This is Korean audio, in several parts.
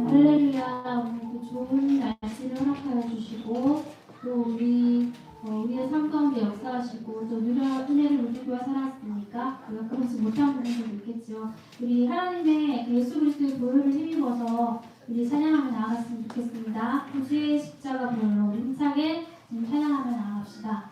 할렐루야. 오늘도 좋은 날씨를 허락하여 주시고 또 우리의 삶 가운데 역사하시고 또 은혜를 우리 교와 살았으니까 우리가 그것을 못한 부분도 있겠죠. 우리 하나님의 예수 그리스도의 보혈을 힘입어서 우리 찬양하며 나아갔으면 좋겠습니다. 구주의 십자가 보혈로 우리 힘차게 찬양하며 나아갑시다.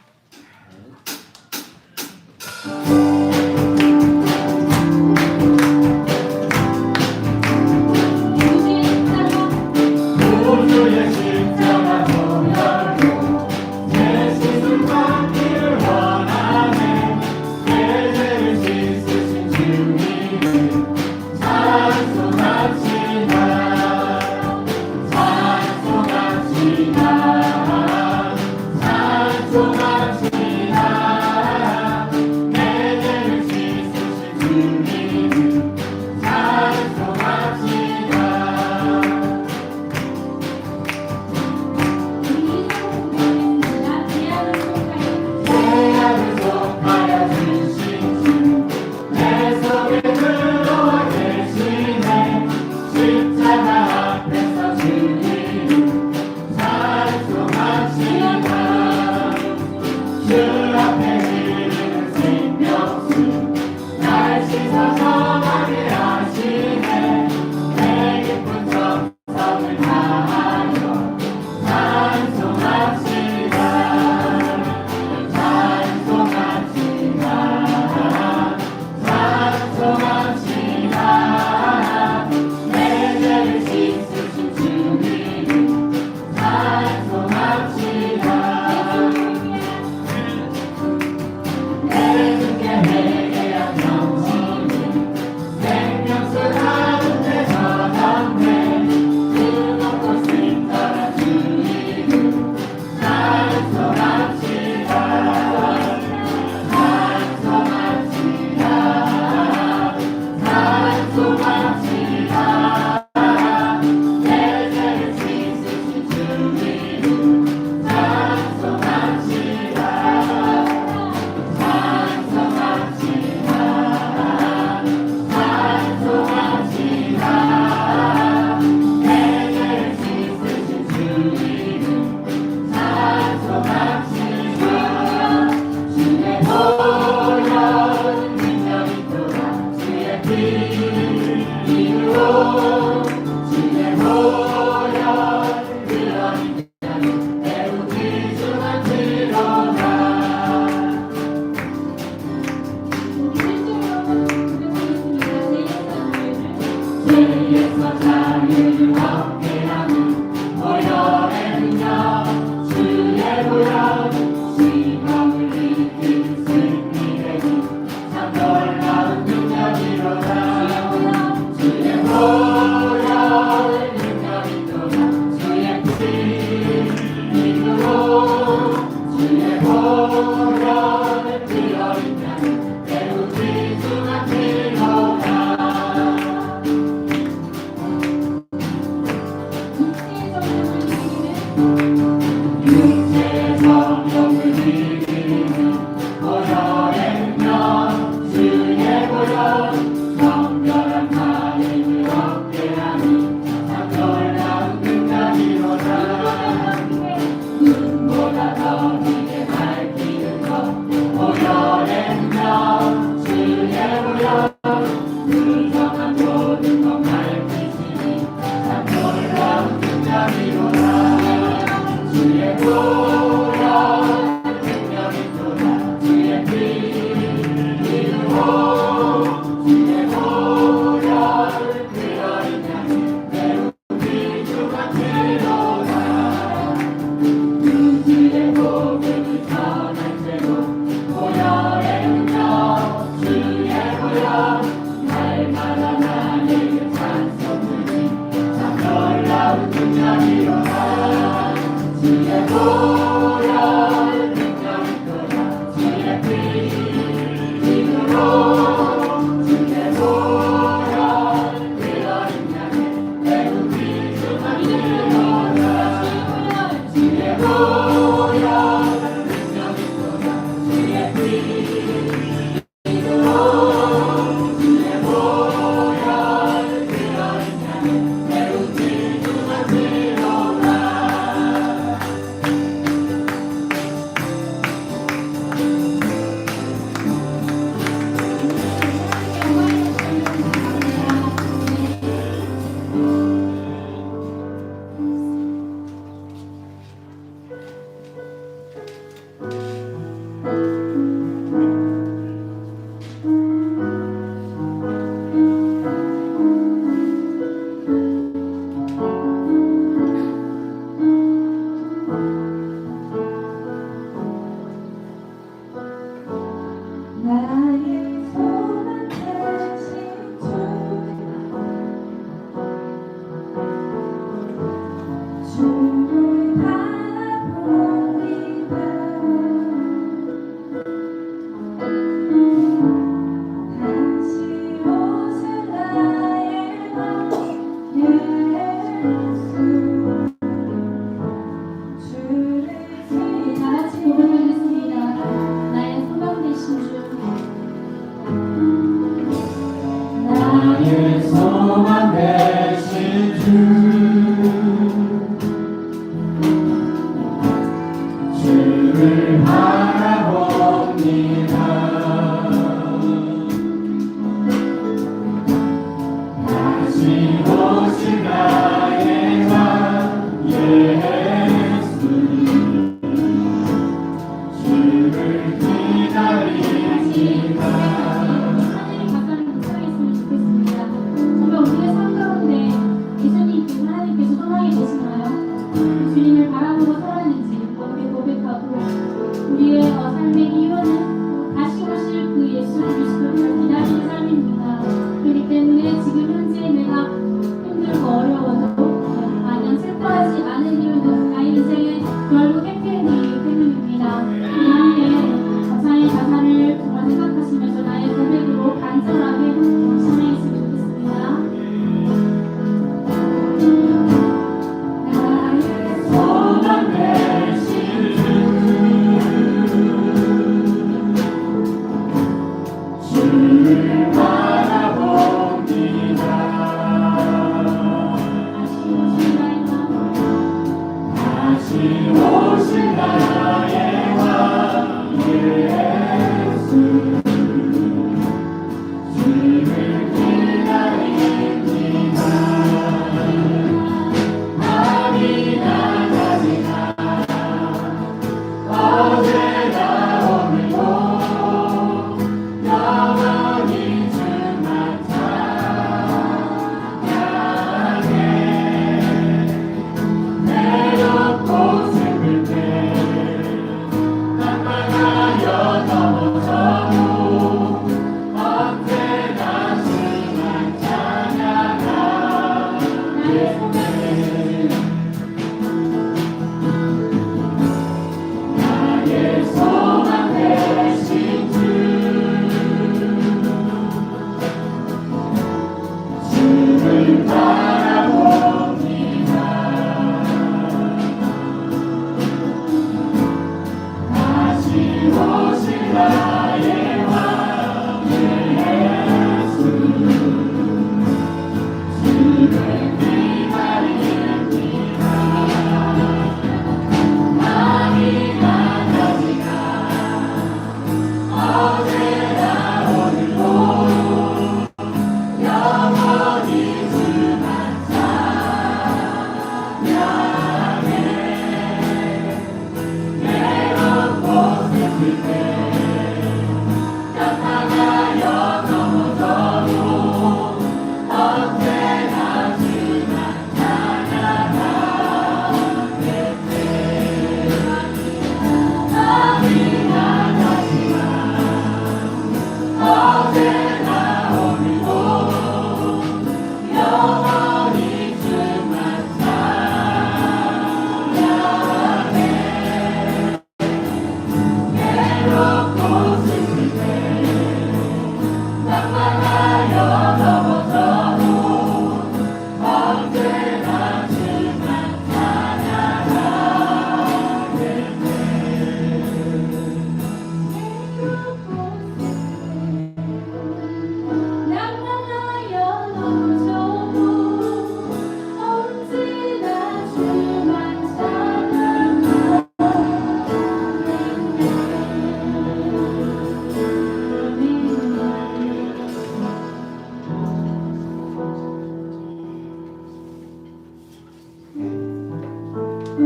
내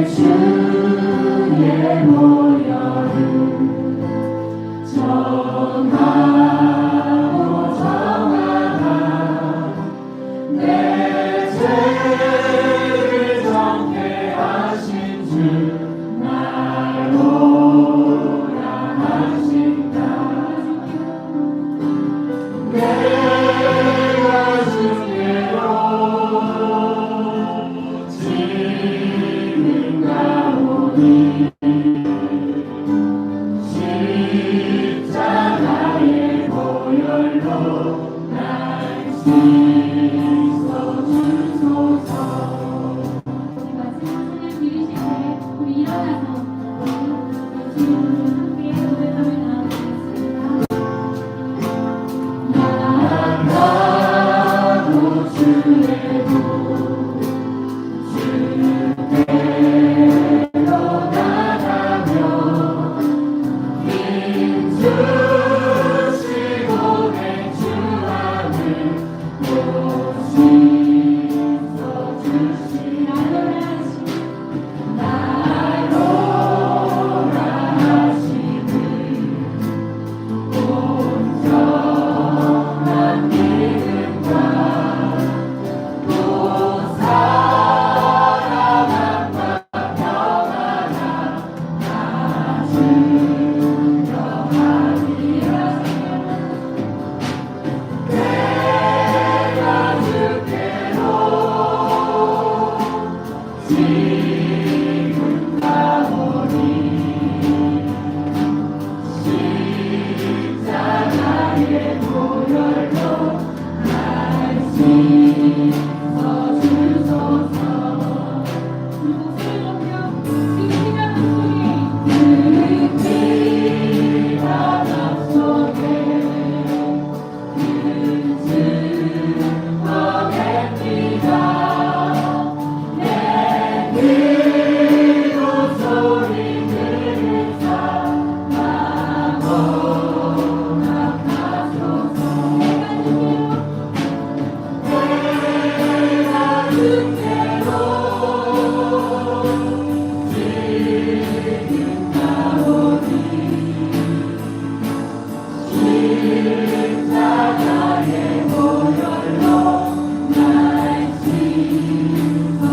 주의 보혈을 정하고 정하다 내 죄를 정케 하신 주 나로라 하신다 내가 주께로 지금 가오니 십자가의 보혈로 날 씻어주소서. 우리 마지막 찬양 드리실 때 우리 일어나서 주님을 함께 고백하며 나아가겠습니다. 나도 주의 주대로 나가며 힘주시고 내 주 안에 오시소주시 나로라 하시니 온전한 믿음과 또 사랑함과 평안함 다 주려하리라 내가 주께로 지금 가오니 십자가의 보혈로 날 씻어주소서. 우리 목소리 높여 깊이가 맘속에 근심하게 뛰다 내 기도 소리 들으사 나오나가소서. 내가 주께로 지금 가오니 십자가의 보혈로 날 씻어주소서.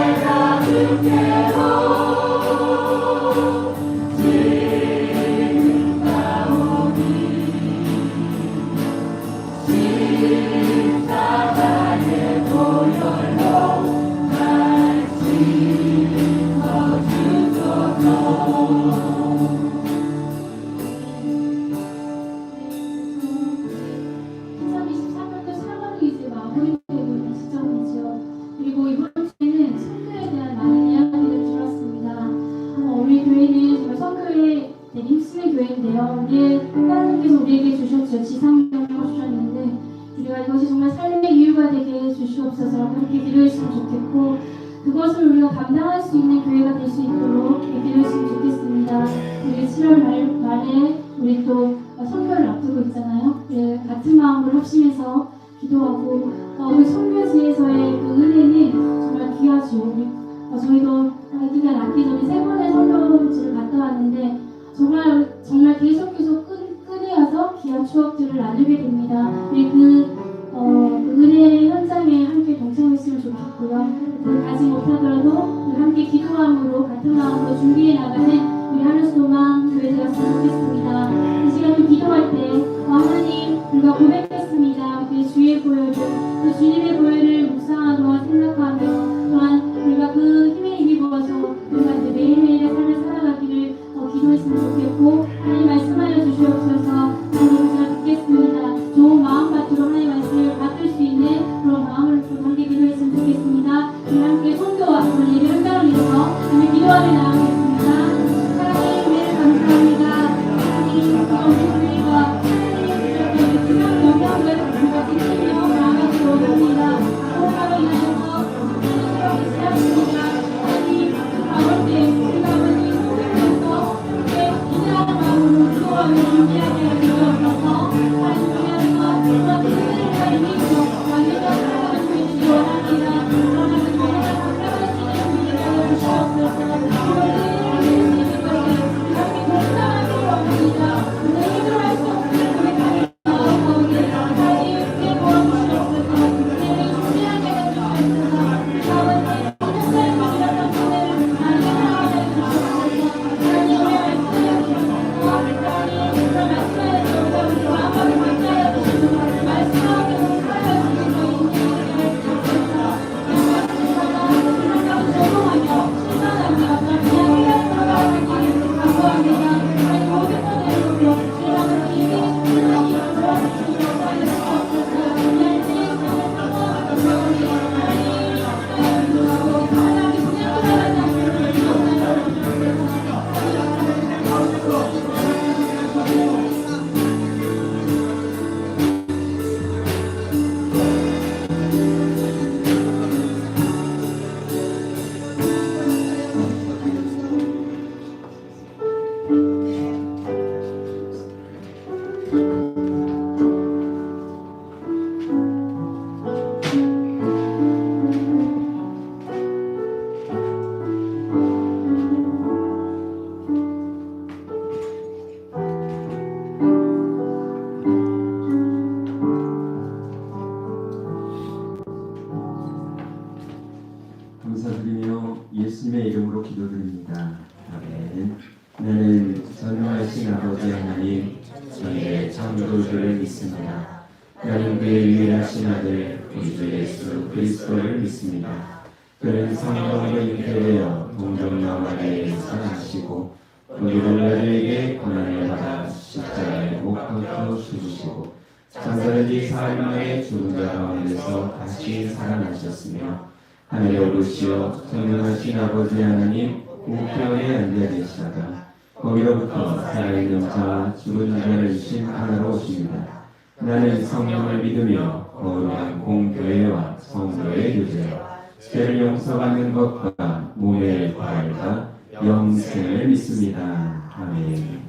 내가 주께로 지금 가오니 십자가의 보혈로 날 씻어주소서. 2023년도 4월이 이제 마무리되고 있는 시점이죠. 그리고 이번 주에는 선교에 대한 많은 이야기를 들었습니다. 우리 교회는 정말 선교에 힘쓰는 교회인데요. 우리의 하나님께서 우리에게 주셨죠. 지상명령을 주셨는데 우리가 이것이 정말 삶의 이유가 되게 해주시옵소서라고 이렇게 기도했으면 좋겠고 그것을 우리가 감당할 수 있는 교회가 될 수 있도록 이렇게 기도했으면 좋겠습니다. 우리 7월 말에 우리 또 선교를 앞두고 있잖아요. 같은 마음으로 합심해서 기도하고 우리 선교지에서의 그 은혜는 정말 귀하죠. 저희도 기간 낳기 전에 3번의 선교지를 갔다 왔는데 정말 계속 끈이어서 귀한 추억들을 나누게 됩니다. 우리 그 은혜의 현장에 함께 동참했으면 좋겠고요. 가지 못하더라도 함께 기도함으로 같은 마음으로 준비해 나가는 우리 하루스 도망 교회 되었으면 좋겠습니다. 이 시간 또 기도할 때 하나님 우리가 고백했습니다. 그 주의 보혈을 그 주님의 보혈을 묵상하고 생각하며 또한 우리가 그 힘에 힘입어서 우리가 이제 매일매일의 삶을 살아가기를 기도했으면 좋겠고 하나님 말씀하여 주시옵소서. 하나님 제가 듣겠습니다. 좋은 마음 받도록 하나님 말씀을 받을 수 있는 그런 마음을 좀 함께 기도했으면 좋겠습니다. 우리 함께 손도와 우리 예배 현장을 위해서 함께 기도하며 나가겠습니다. 하나님 은혜를 감사합니다. 하나님 우리 교회가 하나님 영향을 우리가 지키며 나아가기로 합니다. 호흡하며 인하여서 예수님의 이름으로 기도드립니다. 아멘. 나는 전능하신 아버지 하나님, 저희의 창조주를 믿습니다. 나는 그의 유일하신 아들 우리 주 예수 그리스도를 믿습니다. 그는 성령으로 잉태되어 동정녀 마리아에서 나시고 우리를 너희에게 고난을 받아 십자가에 못 박혀 죽으시고 장사되기 사흘 만에 죽은 자 가운데서 다시 살아나셨으며 하늘에 오르시어 전능하신 아버지 하나님 우편에 앉아 계시다가 거기로부터 살아있는 자와 죽은 자를 심판하러 오십니다. 나는 성령을 믿으며 거룩한 공교회와 성도의 교제와 죄를 용서받는 것과 몸의 부활과 영생을 믿습니다. 아멘.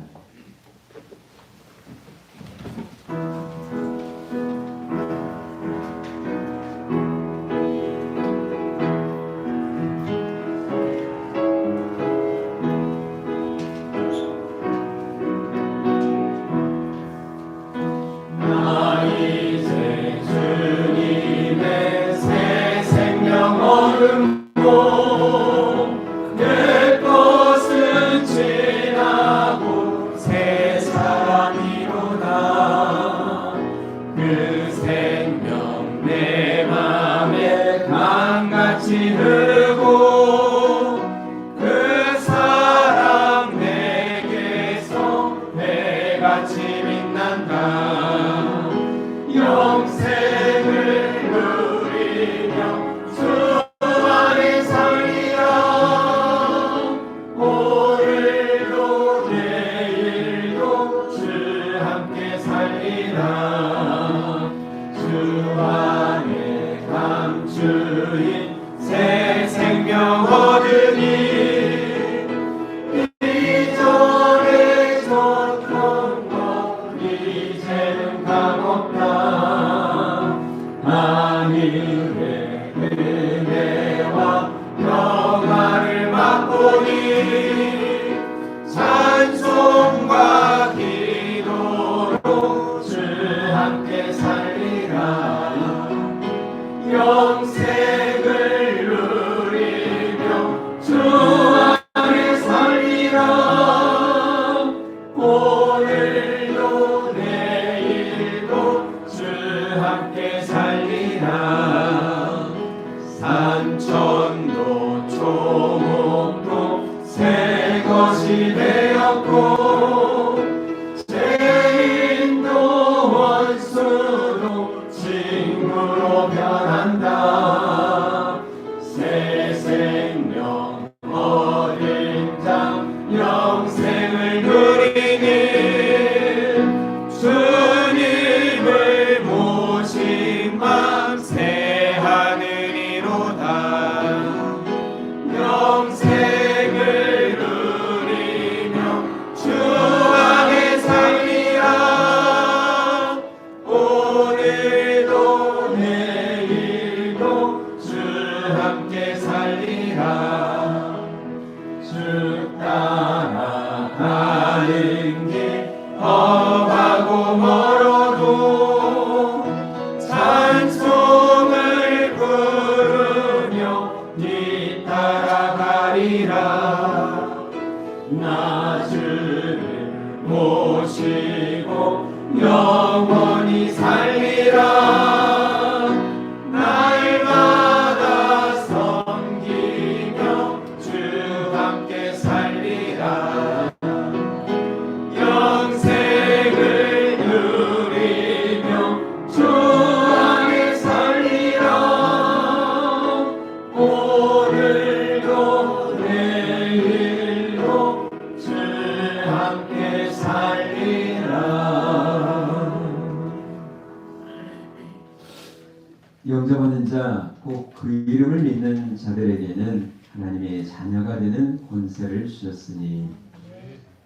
영접하는 자, 꼭 그 이름을 믿는 자들에게는 하나님의 자녀가 되는 권세를 주셨으니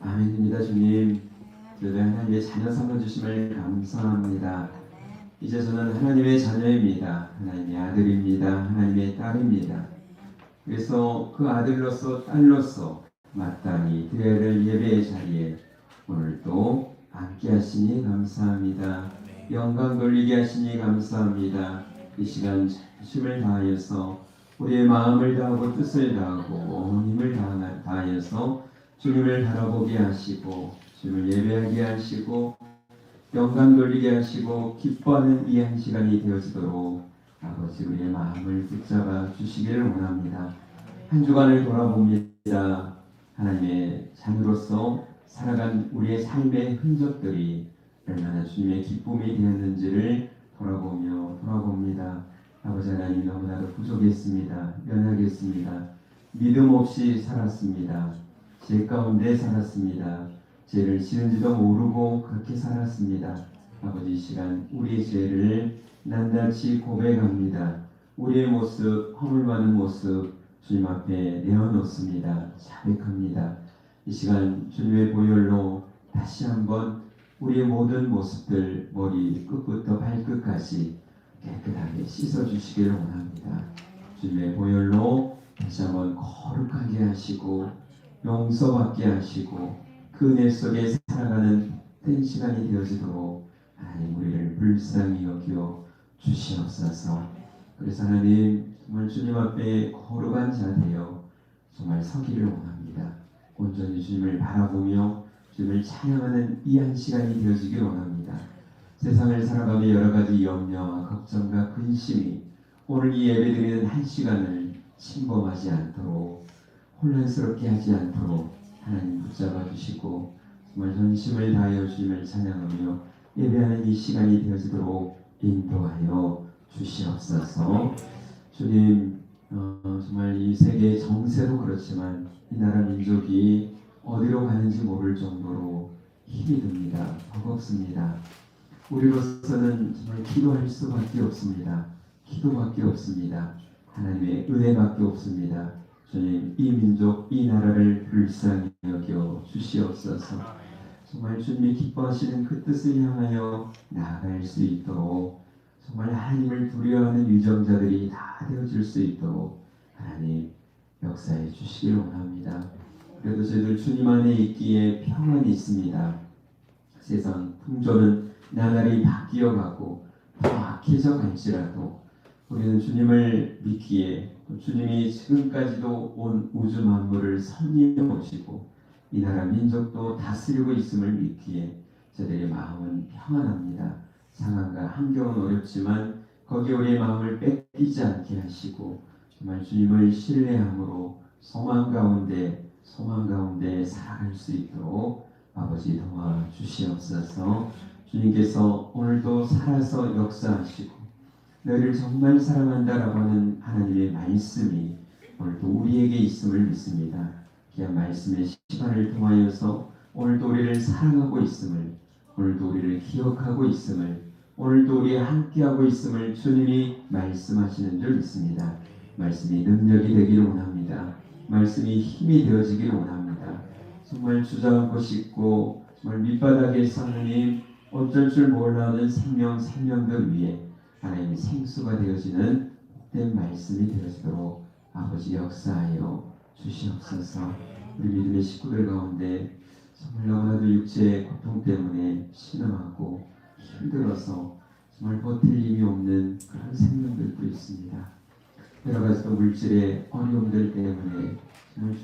아멘입니다. 주님, 저를 하나님의 자녀 삼아주심을 감사합니다. 이제 저는 하나님의 자녀입니다. 하나님의 아들입니다. 하나님의 딸입니다. 그래서 그 아들로서 딸로서 마땅히 드려야 될 예배의 자리에 오늘도 함께 하시니 감사합니다. 영광 돌리게 하시니 감사합니다. 이 시간 힘을 다하여서 우리의 마음을 다하고 뜻을 다하고 온 힘을 다하여서 주님을 바라보게 하시고 주님을 예배하게 하시고 영광 돌리게 하시고 기뻐하는 이 한 시간이 되어지도록 아버지 우리의 마음을 붙잡아 주시기를 원합니다. 한 주간을 돌아봅니다. 하나님의 자녀로서 살아간 우리의 삶의 흔적들이 얼마나 주님의 기쁨이 되었는지를 돌아봅니다. 아버지 하나님 너무나도 부족했습니다. 연약했습니다. 믿음 없이 살았습니다. 죄 가운데 살았습니다. 죄를 지은지도 모르고 그렇게 살았습니다. 아버지 이 시간 우리의 죄를 낱낱이 고백합니다. 우리의 모습, 허물 많은 모습 주님 앞에 내어놓습니다. 자백합니다. 이 시간 주님의 보혈로 다시 한번 우리의 모든 모습들 머리 끝부터 발끝까지 깨끗하게 씻어주시기를 원합니다. 주님의 보혈로 다시 한번 거룩하게 하시고 용서받게 하시고 그 은혜 속에 살아가는 된 시간이 되어지도록 하나님 우리를 불쌍히 여겨 주시옵소서. 그래서 하나님 정말 주님 앞에 거룩한 자 되어 정말 서기를 원합니다. 온전히 주님을 바라보며 주님을 찬양하는 이 한 시간이 되어지길 원합니다. 세상을 살아가며 여러 가지 염려와 걱정과 근심이 오늘 이 예배드리는 한 시간을 침범하지 않도록 혼란스럽게 하지 않도록 하나님 붙잡아 주시고 정말 전심을 다하여 주님을 찬양하며 예배하는 이 시간이 되어지도록 인도하여 주시옵소서. 주님 정말 이 세계의 정세도 그렇지만 이 나라 민족이 어디로 가는지 모를 정도로 힘이 듭니다. 버겁습니다. 우리로서는 정말 기도할 수밖에 없습니다. 기도밖에 없습니다. 하나님의 은혜밖에 없습니다. 주님 이 민족 이 나라를 불쌍히 여겨 주시옵소서. 정말 주님이 기뻐하시는 그 뜻을 향하여 나아갈 수 있도록 정말 하나님을 두려워하는 유정자들이 다 되어질 수 있도록 하나님 역사해 주시기를 원합니다. 그래도 저희들 주님 안에 있기에 평안이 있습니다. 세상 풍조는 나날이 바뀌어가고 더 악해져 갈지라도 우리는 주님을 믿기에 주님이 지금까지도 온 우주 만물을 섭리해 오시고 이 나라 민족도 다스리고 있음을 믿기에 저들의 마음은 평안합니다. 상황과 환경은 어렵지만 거기에 우리의 마음을 뺏기지 않게 하시고 정말 주님을 신뢰함으로 소망 가운데 살아갈 수 있도록 아버지 도와주시옵소서. 주님께서 오늘도 살아서 역사하시고 너를 정말 사랑한다라고 하는 하나님의 말씀이 오늘도 우리에게 있음을 믿습니다. 귀한 말씀의 시간을 통하여서 오늘도 우리를 사랑하고 있음을, 오늘도 우리를 기억하고 있음을, 오늘도 우리 함께하고 있음을 주님이 말씀하시는 줄 믿습니다. 말씀이 능력이 되기를 원합니다. 말씀이 힘이 되어지기를 원합니다. 정말 주저앉고 싶고 정말 밑바닥에서 하나님 어쩔 줄 몰라하는 생명들 위에 하나님의 생수가 되어지는 복된 말씀이 되어지도록 아버지 역사하여 주시옵소서. 우리 믿음의 식구들 가운데 정말 너무나도 육체의 고통 때문에 신음하고 힘들어서 정말 버틸 힘이 없는 그런 생명들도 있습니다. 여러 가지 또 물질의 어려움들 때문에 정말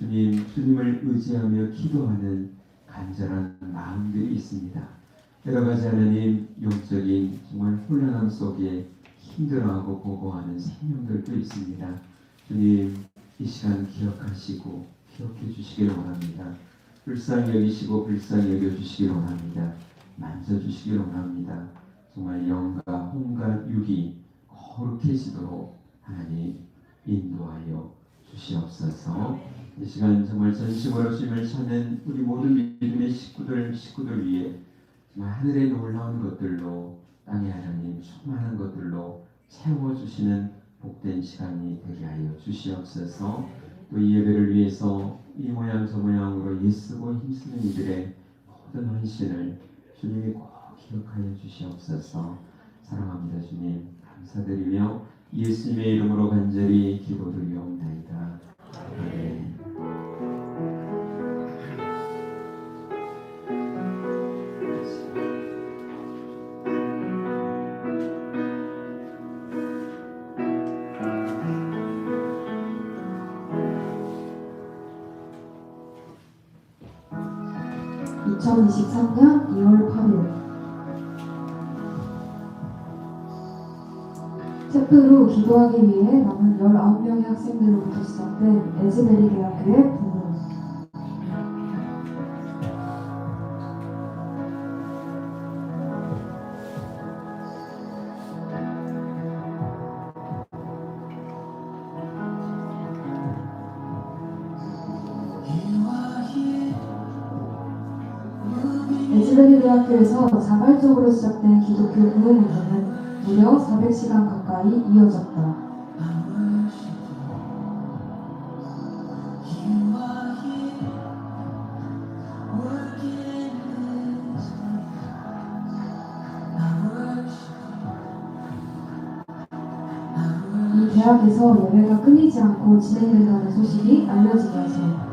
주님을 의지하며 기도하는 간절한 마음들이 있습니다. 여러 가지 하나님 영적인 정말 혼란함 속에 힘들어하고 보고하는 생명들도 있습니다. 주님 이 시간 기억하시고 기억해 주시기를 원합니다. 불쌍히 여기시고 불쌍히 여겨주시기를 원합니다. 만져주시기를 원합니다. 정말 영과 혼과 육이 거룩해지도록 하나님 인도하여 주시옵소서. 이 시간 정말 전심으로 주님을 찾는 우리 모든 믿음의 식구들 위해 정말 하늘의 놀라운 것들로 땅의 하나님 충만한 것들로 채워주시는 복된 시간이 되게 하여 주시옵소서. 또 이 예배를 위해서 이 모양 저 모양으로 애쓰고 힘쓰는 이들의 모든 헌신을 주님이 꼭 기억하여 주시옵소서. 사랑합니다 주님. 감사드리며 예수님의 이름으로 간절히 기도드리옵나이다. 아멘. 2023년 2월 8일 체프로 기도하기 위해 남은 19명의 학생들로부터 시작된 에즈베리 대학교의 부흥. 에즈베리 대학교에서 자발적으로 시작된 기독교 부흥 운동은 무려 400시간 가까이 이어졌다. 이 대학에서 예배가 끊이지 않고 진행된다는 소식이 알려지면서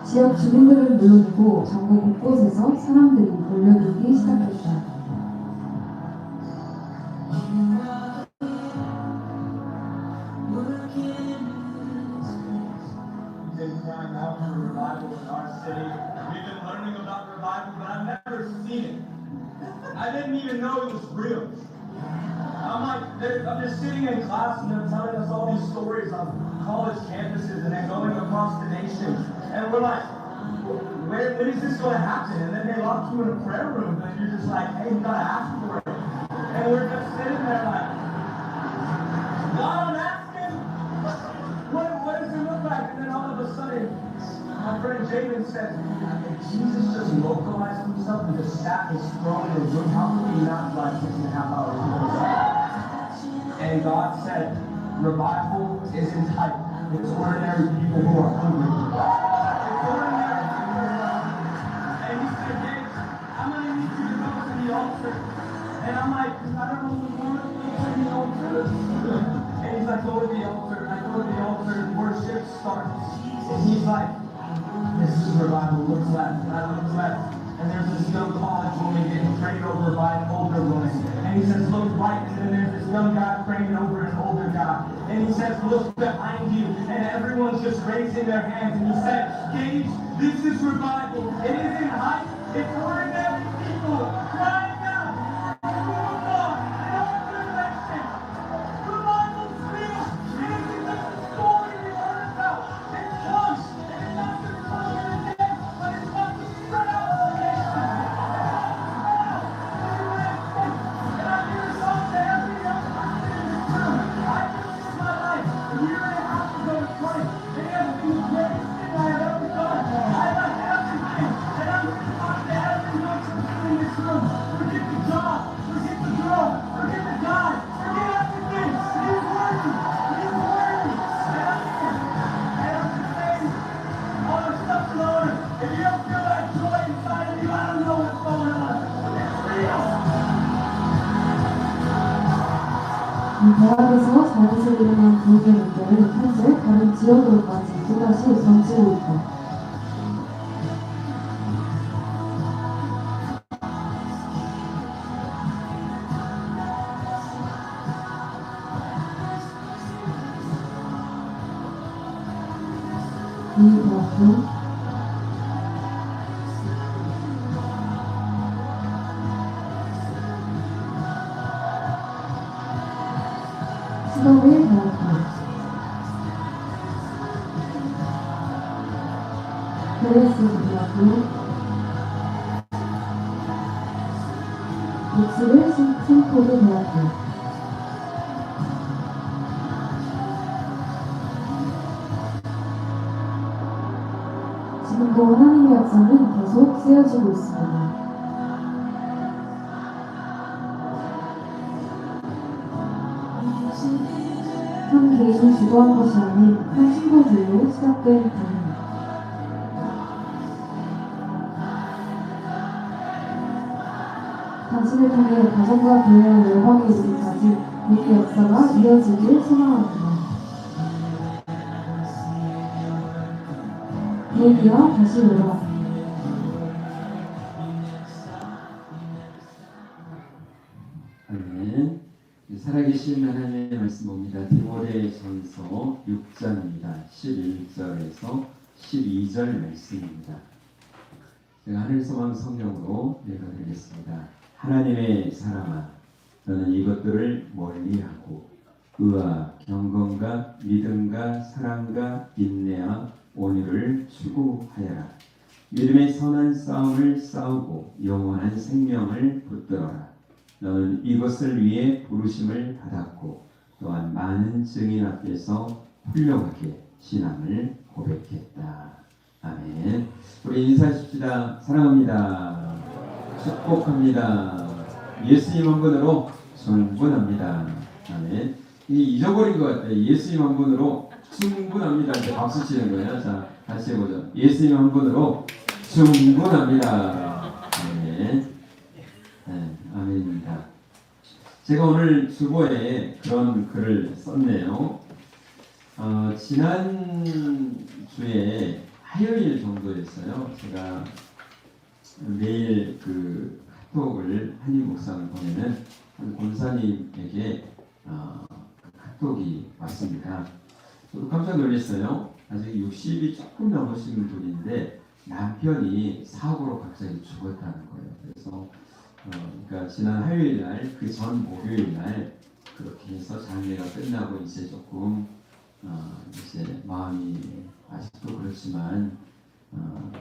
지역 주민들은 물론이고 전국 곳곳에서 사람들이 몰려들기 시작했다. We've been crying out for revival in our city. We've been learning about revival, but I've never seen it. I didn't even know it was real. I'm just sitting in class and they're telling us all these stories on college campuses and then going across the nation. And we're like, when is this going to happen? And then they lock you in a prayer room and you're just like, hey, you got to ask for it. And we're just sitting there like, God, I'm asking. What does it look like? And then all of a sudden, my friend Jamin said, if Jesus just localized himself and just sat his throne in a room, how could he not drive 6.5 hours to himself? And God said, revival isn't hype. It's ordinary people who are hungry. It's ordinary people who are hungry. And he said, James, I'm going to need you to go to the altar. And I'm like, I don't know the Lord, go to the altar. And he's like, go to the altar. And I go to the altar and worship starts. And he's like, this is revival, look left. And I look left. And there's this young college woman getting prayed over by an older woman. And he says, look right. And then there's this young guy praying over an older guy. And he says, look behind you. And everyone's just raising their hands. And he said, Gage, this is revival. It isn't hype. It's ordinary people crying out. Revival's real. It isn't just a story we heard about. It's close. And it's not just close in a day, but it's about to spread out to the nation. And I hear this all to every young person in this room. I just in my life, a year and a half ago to 20, and it was the greatest thing I had ever done. I left everything, and I'm going to talk to every young person in this room. Forget the job, forget the girl, forget the guy, forget everything. He's worthy. He's worthy. And I'm just saying, all the stuff alone, if you don't feel that joy inside of you, I don't know what's going on. It's real. 이 대학에서 자연스레 일어난 부흥의 문제는 현재 다른 지역으로까지 또다시 번지고 있다. 이 대학은 수도의 대학교, 페레스 대학교, 믹스를 샌포드 대학교, 지금도 하나님의 역사는 계속 쓰여지고 있습니다. 한 개인이 주도한 것이 아닌 한 신도들로 시작된 부흥. 당신을 통해 가정과 교회와 열방에 이르기까지 우리의 역사가 이어지길 소망합니다. 비행기와 다시 올라와. 아멘. 살아계신 하나님의 말씀 봅니다. 디모데전서 6장입니다. 11절에서 12절 말씀입니다. 제가 하늘소망 성령으로 읽어드리겠습니다. 하나님의 사랑아, 너는 이것들을 멀리하고 의와 경건과 믿음과 사랑과 인내와 온유를 추구하여라. 믿음의 선한 싸움을 싸우고 영원한 생명을 붙들어라. 너는 이것을 위해 부르심을 받았고 또한 많은 증인 앞에서 훌륭하게 신앙을 고백했다. 아멘. 우리 인사하십시다. 사랑합니다. 축복합니다. 예수님 한 분으로 충분합니다. 아멘. 잊어버린 것 같아요. 예수님 한 분으로 충분합니다. 이제 박수 치는 거예요. 자, 다시 해보죠. 예수님 한 분으로 충분합니다. 아멘. 네, 아멘입니다. 제가 오늘 주보에 그런 글을 썼네요. 지난 주에 화요일 정도였어요. 제가 매일 그 카톡을 한임 목사를 보내는 한 권사님에게 카톡이 왔습니다. 저도 깜짝 놀랐어요. 아직 60이 조금 넘으신 분인데 남편이 사고로 갑자기 죽었다는 거예요. 그래서 그러니까 지난 화요일 날, 그 전 목요일 날 그렇게 해서 장례가 끝나고 이제 조금 이제 마음이 아직도 그렇지만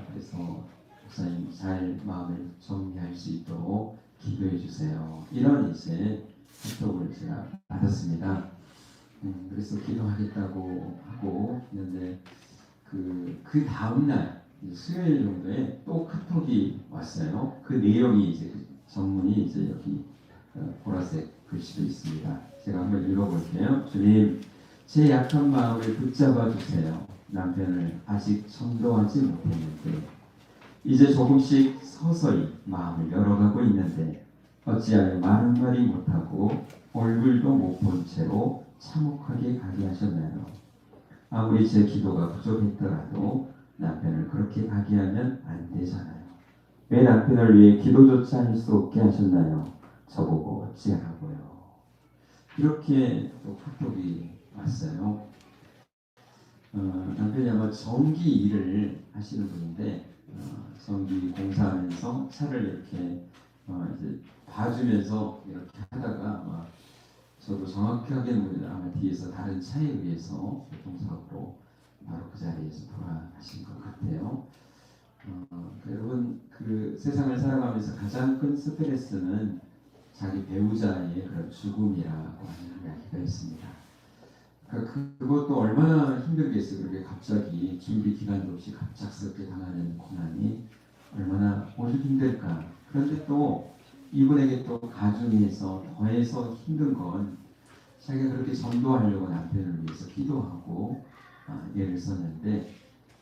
그래서 목사님 잘 마음을 정리할 수 있도록 기도해 주세요. 이런 이제 카톡을 제가 받았습니다. 그래서 기도하겠다고 하고 있는데 그 다음 날 수요일 정도에 또 카톡이 왔어요. 그 내용이 이제 전문이 이제 여기 보라색 글씨도 있습니다. 제가 한번 읽어볼게요. 주님, 제 약한 마음을 붙잡아 주세요. 남편을 아직 전도하지 못했는데 이제 조금씩 서서히 마음을 열어가고 있는데 어찌하여 말 한마디 못하고 얼굴도 못 본 채로 참혹하게 가게 하셨나요? 아무리 제 기도가 부족했더라도 남편을 그렇게 가게 하면 안 되잖아요. 왜 남편을 위해 기도조차 할 수 없게 하셨나요? 저보고 어찌하라고요? 이렇게 또 카톡이 왔어요. 남편이 아마 전기 일을 하시는 분인데 전기 공사하면서 차를 이렇게 이제 봐주면서 이렇게 하다가 저도 정확하게는 모르겠는데 아마 뒤에서 다른 차에 의해서 교통사고로 바로 그 자리에서 돌아가신 것 같아요. 여러분, 그 세상을 살아가면서 가장 큰 스트레스는 자기 배우자의 그런 죽음이라고 하는 이야기가 있습니다. 그러니까 그것도 얼마나 힘들겠어요. 그렇게 갑자기 준비 기간도 없이 갑작스럽게 당하는 고난이 얼마나 오죽 힘들까. 그런데 또 이분에게 또 가중해서 더해서 힘든 건 자기가 그렇게 전도하려고 남편을 위해서 기도하고 애를 썼는데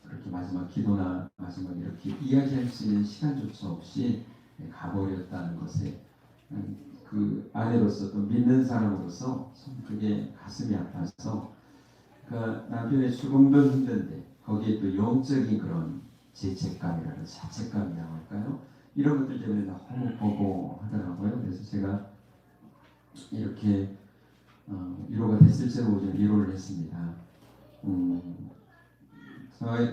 그렇게 마지막 기도나 마지막 이렇게 이야기할 수 있는 시간조차 없이 가버렸다는 것에 그 아내로서 또 믿는 사람으로서 참 그게 가슴이 아파서 그 남편의 죽음도 힘든데 거기에 또 영적인 그런 죄책감이라는 자책감이라고 할까요? 이런 것들 때문에 너무 보고하더라고요. 그래서 제가 이렇게 위로가 됐을지도 모르는 위로를 했습니다.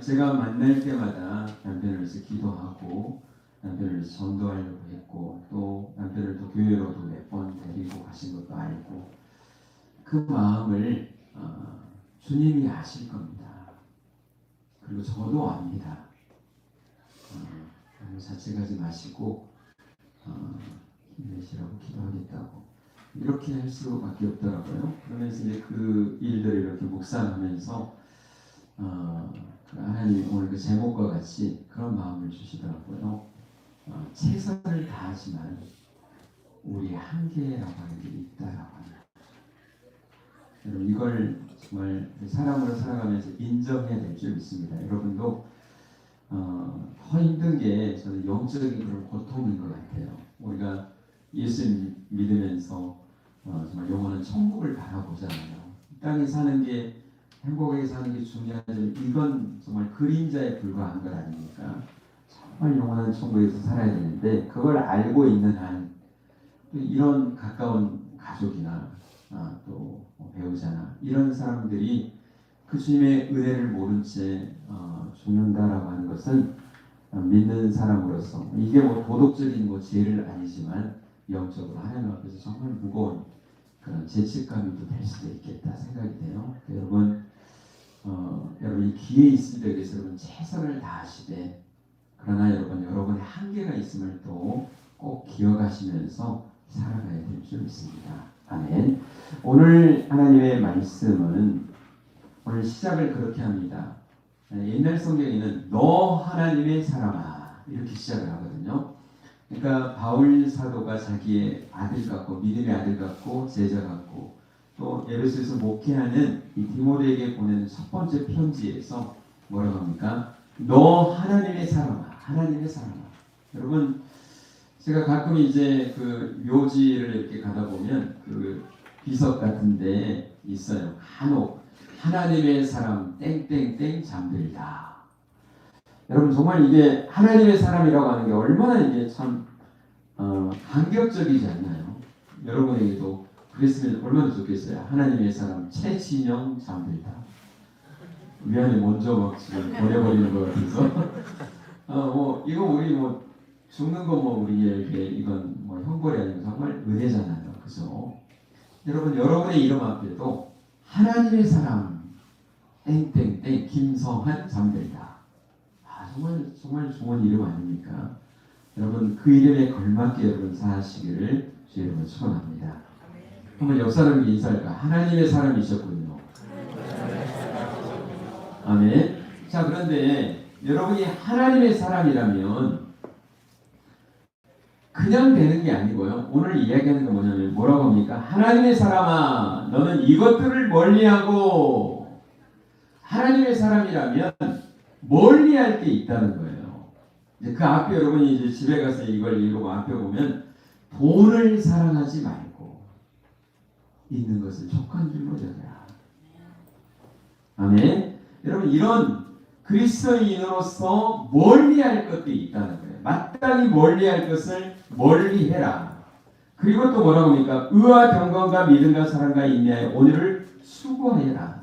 제가 만날 때마다 남편을 위해서 기도하고 남편을 위해서 전도하려고 했고 또 남편을 또 교회로도 몇 번 데리고 가신 것도 알고 그 마음을 주님이 아실 겁니다. 그리고 저도 압니다. 너무 자책하지 마시고 힘내시라고 기도하겠다고 이렇게 할 수밖에 없더라고요. 그러면서 이제 그 일들을 이렇게 묵상하면서 하나님 오늘 그 제목과 같이 그런 마음을 주시더라고요. 최선을 다하지만 우리의 한계라고 하는 게 있다라고 합니다. 여러분 이걸 정말 사람으로 살아가면서 인정해야 될 줄 믿습니다. 여러분도 더 힘든 게 저는 영적인 그런 고통인 것 같아요. 우리가 예수 믿으면서 정말 영원한 천국을 바라보잖아요. 이 땅에 사는 게 행복하게 사는 게 중요하지만 이건 정말 그림자에 불과한 것 아닙니까? 정말 영원한 천국에서 살아야 되는데 그걸 알고 있는 한 이런 가까운 가족이나 또 배우자나 이런 사람들이 그 주님의 은혜를 모른 채 죽는다라고 하는 것은 믿는 사람으로서 이게 뭐 도덕적인 뭐 죄를 아니지만 영적으로 하나님 앞에서 정말 무거운 그런 죄책감이 또 될 수도 있겠다 생각이 돼요. 여러분, 여러분이 기회 있을 때 위해서 여러분 최선을 다하시되 그러나 여러분의 한계가 있음을 또 꼭 기억하시면서 살아가야 될 줄 믿습니다. 아멘. 오늘 하나님의 말씀은 오늘 시작을 그렇게 합니다. 옛날 성경에는 너 하나님의 사람아 이렇게 시작을 하거든요. 그러니까 바울 사도가 자기의 아들 같고 믿음의 아들 같고 제자 같고 또 에베소에서 목회하는 이 디모데에게 보내는 첫 번째 편지에서 뭐라고 합니까? 너 하나님의 사람아, 하나님의 사람아. 여러분, 제가 가끔 이제 그 묘지를 이렇게 가다 보면 그 비석 같은데 있어요. 간혹 하나님의 사람 땡땡땡 잠들다. 여러분 정말 이게 하나님의 사람이라고 하는 게 얼마나 이게 참 감격적이지 않나요? 여러분에게도 그랬으면 얼마나 좋겠어요. 하나님의 사람 최진영 잠들다. 미안해 먼저 막 지금 보내버리는 것 같아서 뭐 이거 우리 뭐 죽는 거 뭐 우리에게 이건 뭐 형벌이 아니고 정말 은혜잖아요. 그죠? 여러분 여러분의 이름 앞에도 하나님의 사람 땡땡땡 김성한 잠들다. 정말 좋은 이름 아닙니까? 여러분 그 이름에 걸맞게 여러분 사시기를 주의 이름으로 축원합니다. 한번 옆 사람에게 인사할까? 하나님의 사람이셨군요. 아멘. 자 그런데 여러분이 하나님의 사람이라면 그냥 되는 게 아니고요. 오늘 이야기하는 건 뭐냐면 뭐라고 합니까? 하나님의 사람아 너는 이것들을 멀리하고 하나님의 사람이라면 멀리할 게 있다는 거예요. 이제 그 앞에 여러분이 이제 집에 가서 이걸 읽고 앞에 보면 돈을 사랑하지 말고 있는 것을 족한 줄로 여겨라. 아멘. 여러분 이런 그리스도인으로서 멀리할 것들이 있다는 거예요. 마땅히 멀리할 것을 멀리해라. 그리고 또 뭐라고 합니까? 의와 경건과 믿음과 사랑과 인내하여 오늘을 추구하여라.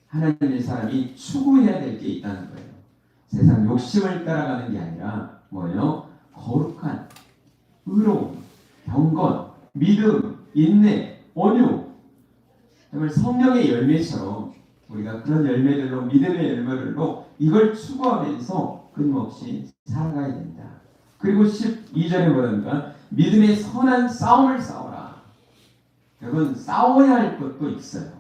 하나님의 사람이 추구해야 될 게 있다는 거예요. 세상 욕심을 따라가는 게 아니라 뭐예요? 거룩한 의로움, 경건, 믿음, 인내, 온유 정말 성령의 열매처럼 우리가 그런 열매들로 믿음의 열매들로 이걸 추구하면서 끊임없이 살아가야 된다. 그리고 12절에 뭐랍니까? 믿음의 선한 싸움을 싸워라. 여러분 싸워야 할 것도 있어요.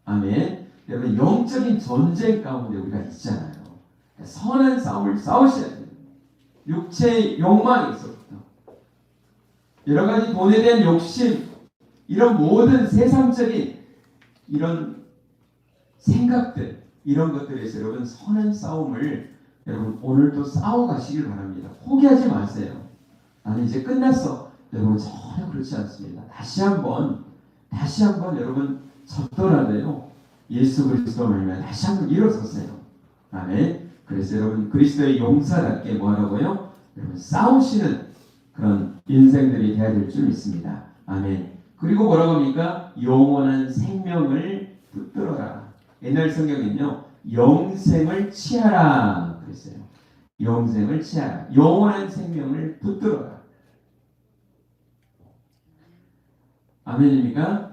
아멘. 여러분 영적인 전쟁 가운데 우리가 있잖아요. 선한 싸움을 싸우셔야 돼요. 육체의 욕망에서부터 여러 가지 돈에 대한 욕심 이런 모든 세상적인 이런 생각들 이런 것들에서 여러분 선한 싸움을 여러분 오늘도 싸워가시길 바랍니다. 포기하지 마세요. 나는 이제 끝났어. 여러분 전혀 그렇지 않습니다. 다시 한번 여러분 졌더라도요. 예수 그리스도 말미암아 다시 한번 일어서세요. 아멘. 그래서 여러분 그리스도의 용사답게 뭐하라고요? 여러분 싸우시는 그런 인생들이 되어야 될 줄 믿습니다. 아멘. 그리고 뭐라고 합니까? 영원한 생명을 붙들어라. 옛날 성경에는요. 영생을 취하라 그랬어요. 영생을 취하라. 영원한 생명을 붙들어라. 아멘입니까?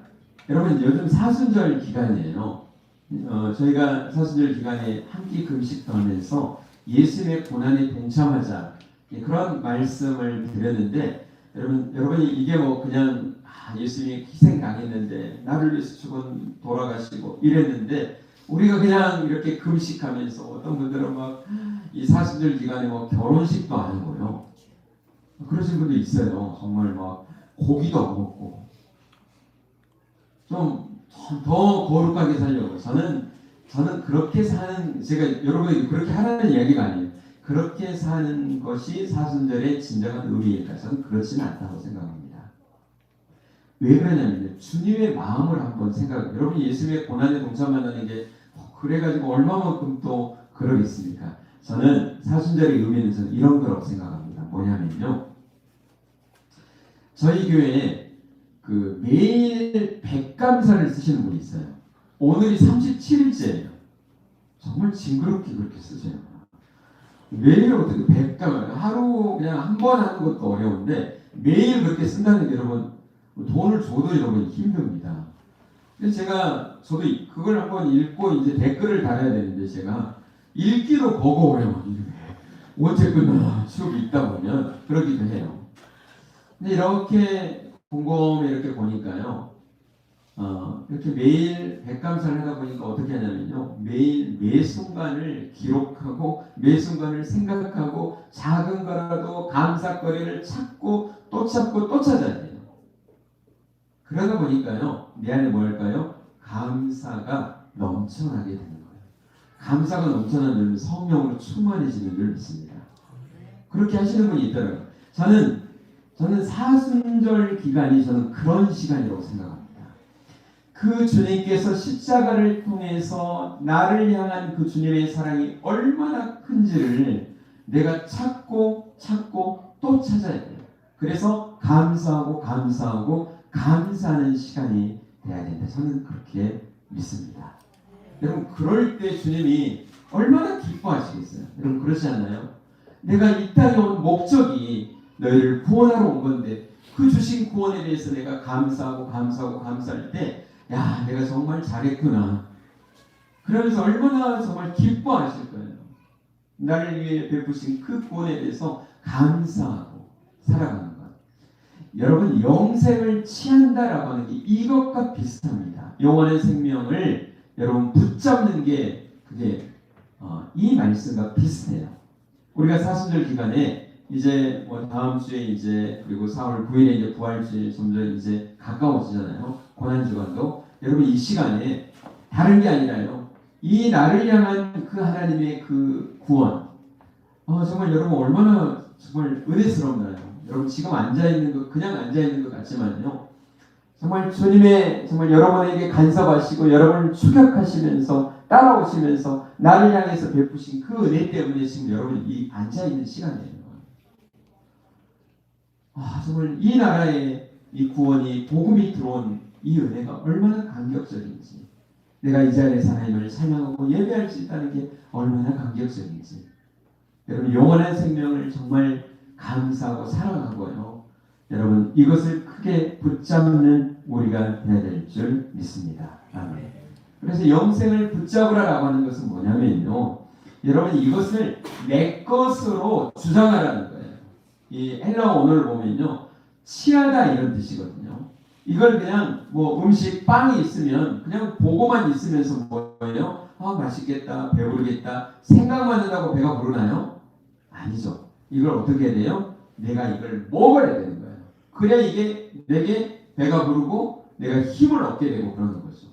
여러분 요즘 사순절 기간이에요. 저희가 사순절 기간에 한 끼 금식도 하면서 예수님의 고난에 동참하자 그런 말씀을 드렸는데 여러분이 이게 뭐 그냥 예수님이 희생당했는데 나를 위해서 죽은 돌아가시고 이랬는데 우리가 그냥 이렇게 금식하면서 어떤 분들은 막 이 사순절 기간에 뭐 결혼식도 안 하고요. 그러신 분도 있어요. 정말 막 고기도 안 먹고 좀 더 거룩하게 살려고 저는 그렇게 사는 제가 여러분이 그렇게 하라는 이야기가 아니에요. 그렇게 사는 것이 사순절의 진정한 의미일까? 저는 그렇지는 않다고 생각합니다. 왜 그러냐면 주님의 마음을 한번 생각해요. 여러분이 예수님의 고난에 동참한다는 게 그래가지고 얼마만큼 또 그러겠습니까? 저는 사순절의 의미는 저는 이런 거라고 생각합니다. 뭐냐면요. 저희 교회에 그 매일 백감사를 쓰시는 분이 있어요. 오늘이 37일째예요. 정말 징그럽게 그렇게 쓰세요. 매일 어떻게 백감, 하루 그냥 한 번 하는 것도 어려운데 매일 그렇게 쓴다는 게 여러분 돈을 줘도 여러분 힘듭니다. 그래서 저도 그걸 한번 읽고 이제 댓글을 달아야 되는데 제가 읽기도 버거워요. 언제 끝나 수업이 있다 보면 그러기도 해요. 근데 이렇게 곰곰이 이렇게 보니까요, 이렇게 매일 백감사를 하다 보니까 어떻게 하냐면요, 매일 매 순간을 기록하고 매 순간을 생각하고 작은 거라도 감사거리를 찾고 또 찾고 또 찾아야 돼요. 그러다 보니까요, 내 안에 뭐랄까요? 감사가 넘쳐나게 되는 거예요. 감사가 넘쳐나는 성령으로 충만해지는 줄 믿습니다. 그렇게 하시는 분이 있더라고요. 저는 사순절 기간이 저는 그런 시간이라고 생각합니다. 그 주님께서 십자가를 통해서 나를 향한 그 주님의 사랑이 얼마나 큰지를 내가 찾고 또 찾아야 돼요. 그래서 감사하고 감사하는 시간이 돼야 된다. 저는 그렇게 믿습니다. 여러분 그럴 때 주님이 얼마나 기뻐하시겠어요? 여러분 그렇지 않나요? 내가 이 땅에 온 목적이 너희를 구원하러 온 건데 그 주신 구원에 대해서 내가 감사할 때 야, 내가 정말 잘했구나. 그러면서 얼마나 정말 기뻐하실 거예요. 나를 위해 베푸신 그 구원에 대해서 감사하고 살아가는 것. 여러분 영생을 취한다라고 하는 게 이것과 비슷합니다. 영원의 생명을 여러분 붙잡는 게 그게 이 말씀과 비슷해요. 우리가 사순절 기간에 이제 뭐 다음 주에 이제 그리고 4월 9일에 이제 부활주일 점점 이제 가까워지잖아요. 고난주간도 여러분 이 시간에 다른 게 아니라요. 이 나를 향한 그 하나님의 그 구원 정말 여러분 얼마나 정말 은혜스럽나요? 여러분 지금 앉아 있는 거 그냥 앉아 있는 것 같지만요. 정말 주님의 정말 여러분에게 간섭하시고 여러분을 추격하시면서 따라오시면서 나를 향해서 베푸신 그 은혜 때문에 지금 여러분이 이 앉아 있는 시간이에요. 정말 이 나라에 이 구원이 복음이 들어온 이 은혜가 얼마나 감격적인지 내가 이 자리에서 하나님을 찬양하고 예배할 수 있다는 게 얼마나 감격적인지 여러분 영원한 생명을 정말 감사하고 사랑하고요. 여러분 이것을 크게 붙잡는 우리가 되어야 될 줄 믿습니다. 아멘. 그래서 영생을 붙잡으라라고 하는 것은 뭐냐면요. 여러분 이것을 내 것으로 주장하라는 거예요. 이 헬라어 언어를 보면요. 취하다 이런 뜻이거든요. 이걸 그냥 뭐 음식 빵이 있으면 그냥 보고만 있으면서 뭐예요? 맛있겠다, 배부르겠다 생각만 한다고 배가 부르나요? 아니죠. 이걸 어떻게 해야 돼요? 내가 이걸 먹어야 되는 거예요. 그래야 이게 내게 배가 부르고 내가 힘을 얻게 되고 그러는 거죠.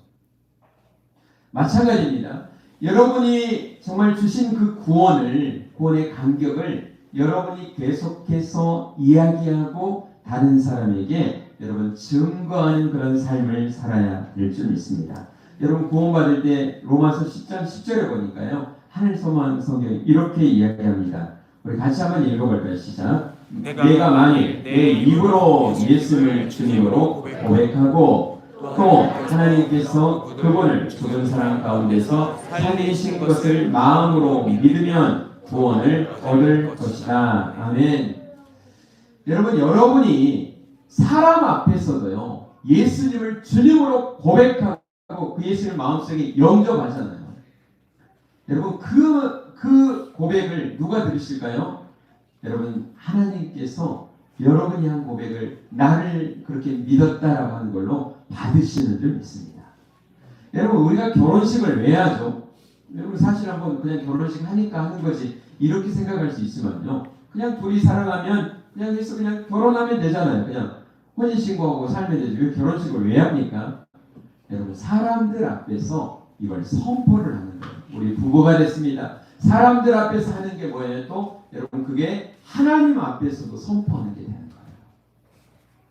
마찬가지입니다. 여러분이 정말 주신 그 구원의 감격을 여러분이 계속해서 이야기하고 다른 사람에게 여러분 증거하는 그런 삶을 살아야 될 줄 믿습니다. 여러분 구원받을 때 로마서 10장 10절에 보니까요. 하늘소망 성경이 이렇게 이야기합니다. 우리 같이 한번 읽어볼까요? 시작. 내가 만일 내 입으로 예수를 주님으로 고백하고 또 하나님께서 그분을 죽은 사람 가운데서 살리신 것을 마음으로 믿으면 구원을 얻을 것이다. 아멘. 여러분이 사람 앞에서도요 예수님을 주님으로 고백하고 그 예수님을 마음속에 영접하잖아요. 여러분 그 고백을 누가 들으실까요? 여러분 하나님께서 여러분이 한 고백을 나를 그렇게 믿었다라고 하는 걸로 받으시는 줄 믿습니다. 여러분 우리가 결혼식을 왜 하죠? 여러분 사실 한번 그냥 결혼식 하니까 하는 거지 이렇게 생각할 수 있지만요. 그냥 둘이 사랑하면 그냥 해서 그냥 결혼하면 되잖아요. 그냥 혼인신고하고 살면 되지. 왜 결혼식을 왜 합니까? 여러분 사람들 앞에서 이걸 선포를 하는 거예요. 우리 부부가 됐습니다. 사람들 앞에서 하는 게 뭐예요? 또 여러분 그게 하나님 앞에서도 선포하는 게 되는 거예요.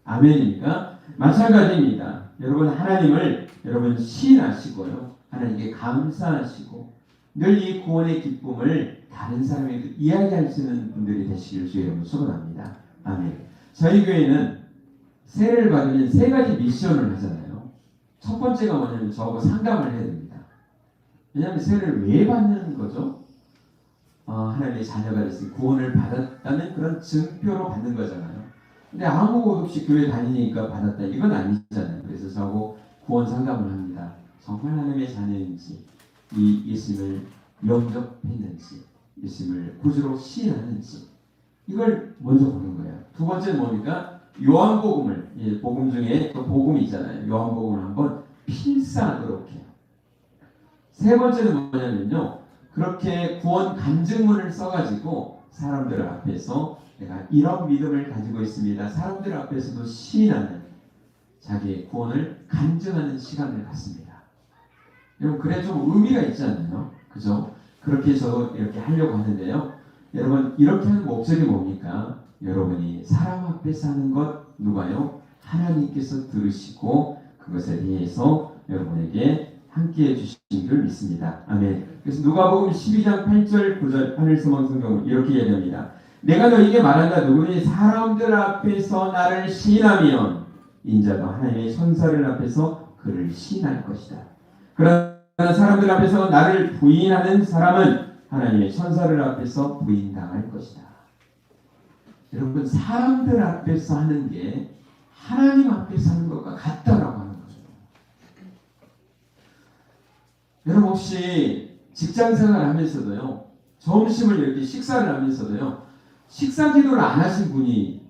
아멘입니까? 마찬가지입니다. 여러분 하나님을 여러분 시인하시고요. 하나님께 감사하시고 늘 이 구원의 기쁨을 다른 사람에게 이야기할 수 있는 분들이 되시길 주의 이름으로 축원합니다. 아멘. 저희 교회는 세례를 받으면 세 가지 미션을 하잖아요. 첫 번째가 뭐냐면 저하고 상담을 해야 됩니다. 왜냐하면 세례를 왜 받는 거죠? 하나님의 자녀가 됐으니 구원을 받았다는 그런 증표로 받는 거잖아요. 근데 아무 것 없이 교회 다니니까 받았다 이건 아니잖아요. 그래서 저하고 구원 상담을 합니다. 정말 하나님의 자녀인지, 이 예수님을 영접했는지, 예수님을 구주로 시인하는지 이걸 먼저 보는 거예요. 두 번째는 뭡니까? 요한복음을, 복음 중에 또 복음이 있잖아요. 요한복음을 한번 필사하도록 해요. 세 번째는 뭐냐면요, 그렇게 구원 간증문을 써가지고 사람들 앞에서 내가 이런 믿음을 가지고 있습니다, 사람들 앞에서도 시인하는, 자기의 구원을 간증하는 시간을 갖습니다. 여러분, 그래 좀 의미가 있지 않나요? 그죠? 그렇게 저도 이렇게 하려고 하는데요. 여러분, 이렇게 하는 목적이 뭡니까? 여러분이 사람 앞에서 하는 것 누가요? 하나님께서 들으시고 그것에 대해서 여러분에게 함께해 주신 줄 믿습니다. 아멘. 그래서 누가복음 12장 8절 9절 하늘소망 성경은 이렇게 얘기합니다. 내가 너희에게 말한다. 누구니 사람들 앞에서 나를 시인하면 인자도 하나님의 천사들 앞에서 그를 시인할 것이다. 그러나 사람들 앞에서 나를 부인하는 사람은 하나님의 천사들 앞에서 부인당할 것이다. 여러분, 사람들 앞에서 하는 게 하나님 앞에서 하는 것과 같다라고 하는 거죠. 여러분, 혹시 직장생활 하면서도요, 점심을 이렇게 식사를 하면서도요, 식사 기도를 안 하신 분이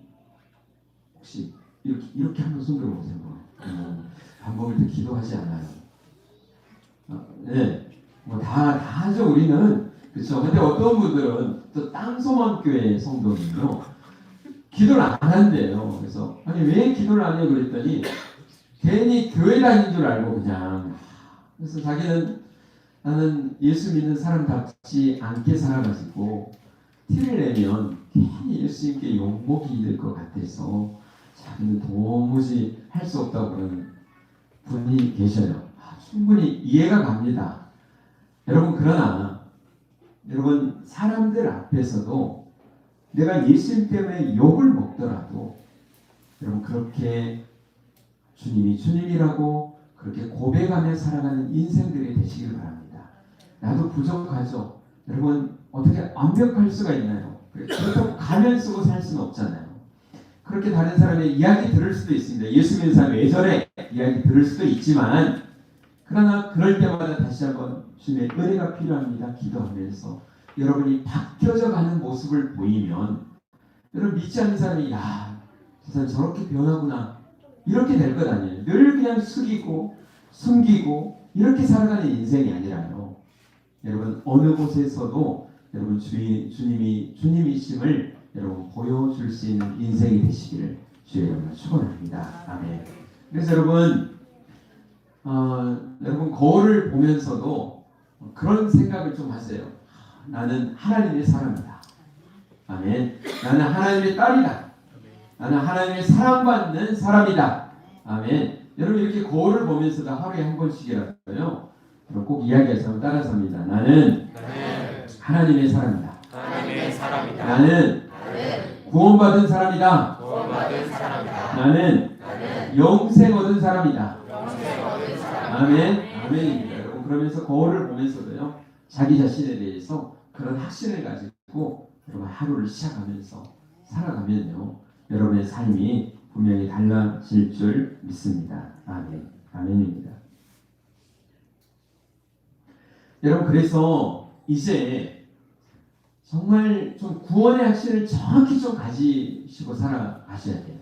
혹시 이렇게 한번 손 들어보세요. 밥 먹을 때 기도하지 않아요. 네, 다 하죠, 우리는. 그렇죠. 근데 어떤 분들은 또 땅소망교회 성도는요, 기도를 안 한대요. 그래서 아니 왜 기도를 안 해요? 그랬더니 괜히 교회 다닌 줄 알고 그냥. 그래서 자기는 나는 예수 믿는 사람답지 않게 살아가지고 티를 내면 괜히 예수님께 욕먹이 될 것 같아서 자기는 도무지 할 수 없다고 그러는 분이 계셔요. 충분히 이해가 갑니다. 여러분, 그러나 여러분, 사람들 앞에서도 내가 예수님 때문에 욕을 먹더라도 여러분, 그렇게 주님이 주님이라고 그렇게 고백하며 살아가는 인생들이 되시길 바랍니다. 나도 부족하죠. 여러분, 어떻게 완벽할 수가 있나요? 그렇다고 가면 쓰고 살 수는 없잖아요. 그렇게 다른 사람의 이야기 들을 수도 있습니다. 예수 믿는 사람 왜 저래? 이야기 들을 수도 있지만, 그러나 그럴 때마다 다시 한번 주님의 은혜가 필요합니다. 기도하면서 여러분이 바뀌어져 가는 모습을 보이면 여러분, 믿지 않는 사람이 저 사람 저렇게 변하구나 이렇게 될 것 아니에요. 늘 그냥 숙이고 숨기고 이렇게 살아가는 인생이 아니라요. 여러분, 어느 곳에서도 여러분 주님이 주님이심을 여러분 보여줄 수 있는 인생이 되시기를 주의 이름으로 축원합니다. 아멘. 그래서 여러분, 여러분 거울을 보면서도 그런 생각을 좀 하세요. 나는 하나님의 사람이다. 아멘. 나는 하나님의 딸이다. 나는 하나님의 사랑받는 사람이다. 아멘. 여러분, 이렇게 거울을 보면서도 하루에 한 번씩이라도요, 꼭 이야기해서 따라서 합니다. 나는 하나님의 사람이다. 하나님의 사람이다. 나는 구원받은 사람이다. 구원받은 사람이다. 나는 영생 얻은 사람이다. 영생 얻은 사람. 아멘. 아멘입니다. 여러분, 그러면서 거울을 보면서도요, 자기 자신에 대해서 그런 확신을 가지고 여러분 하루를 시작하면서 살아가면요, 여러분의 삶이 분명히 달라질 줄 믿습니다. 아멘. 아멘입니다. 여러분, 그래서 이제 정말 좀 구원의 확신을 정확히 좀 가지시고 살아가셔야 돼요.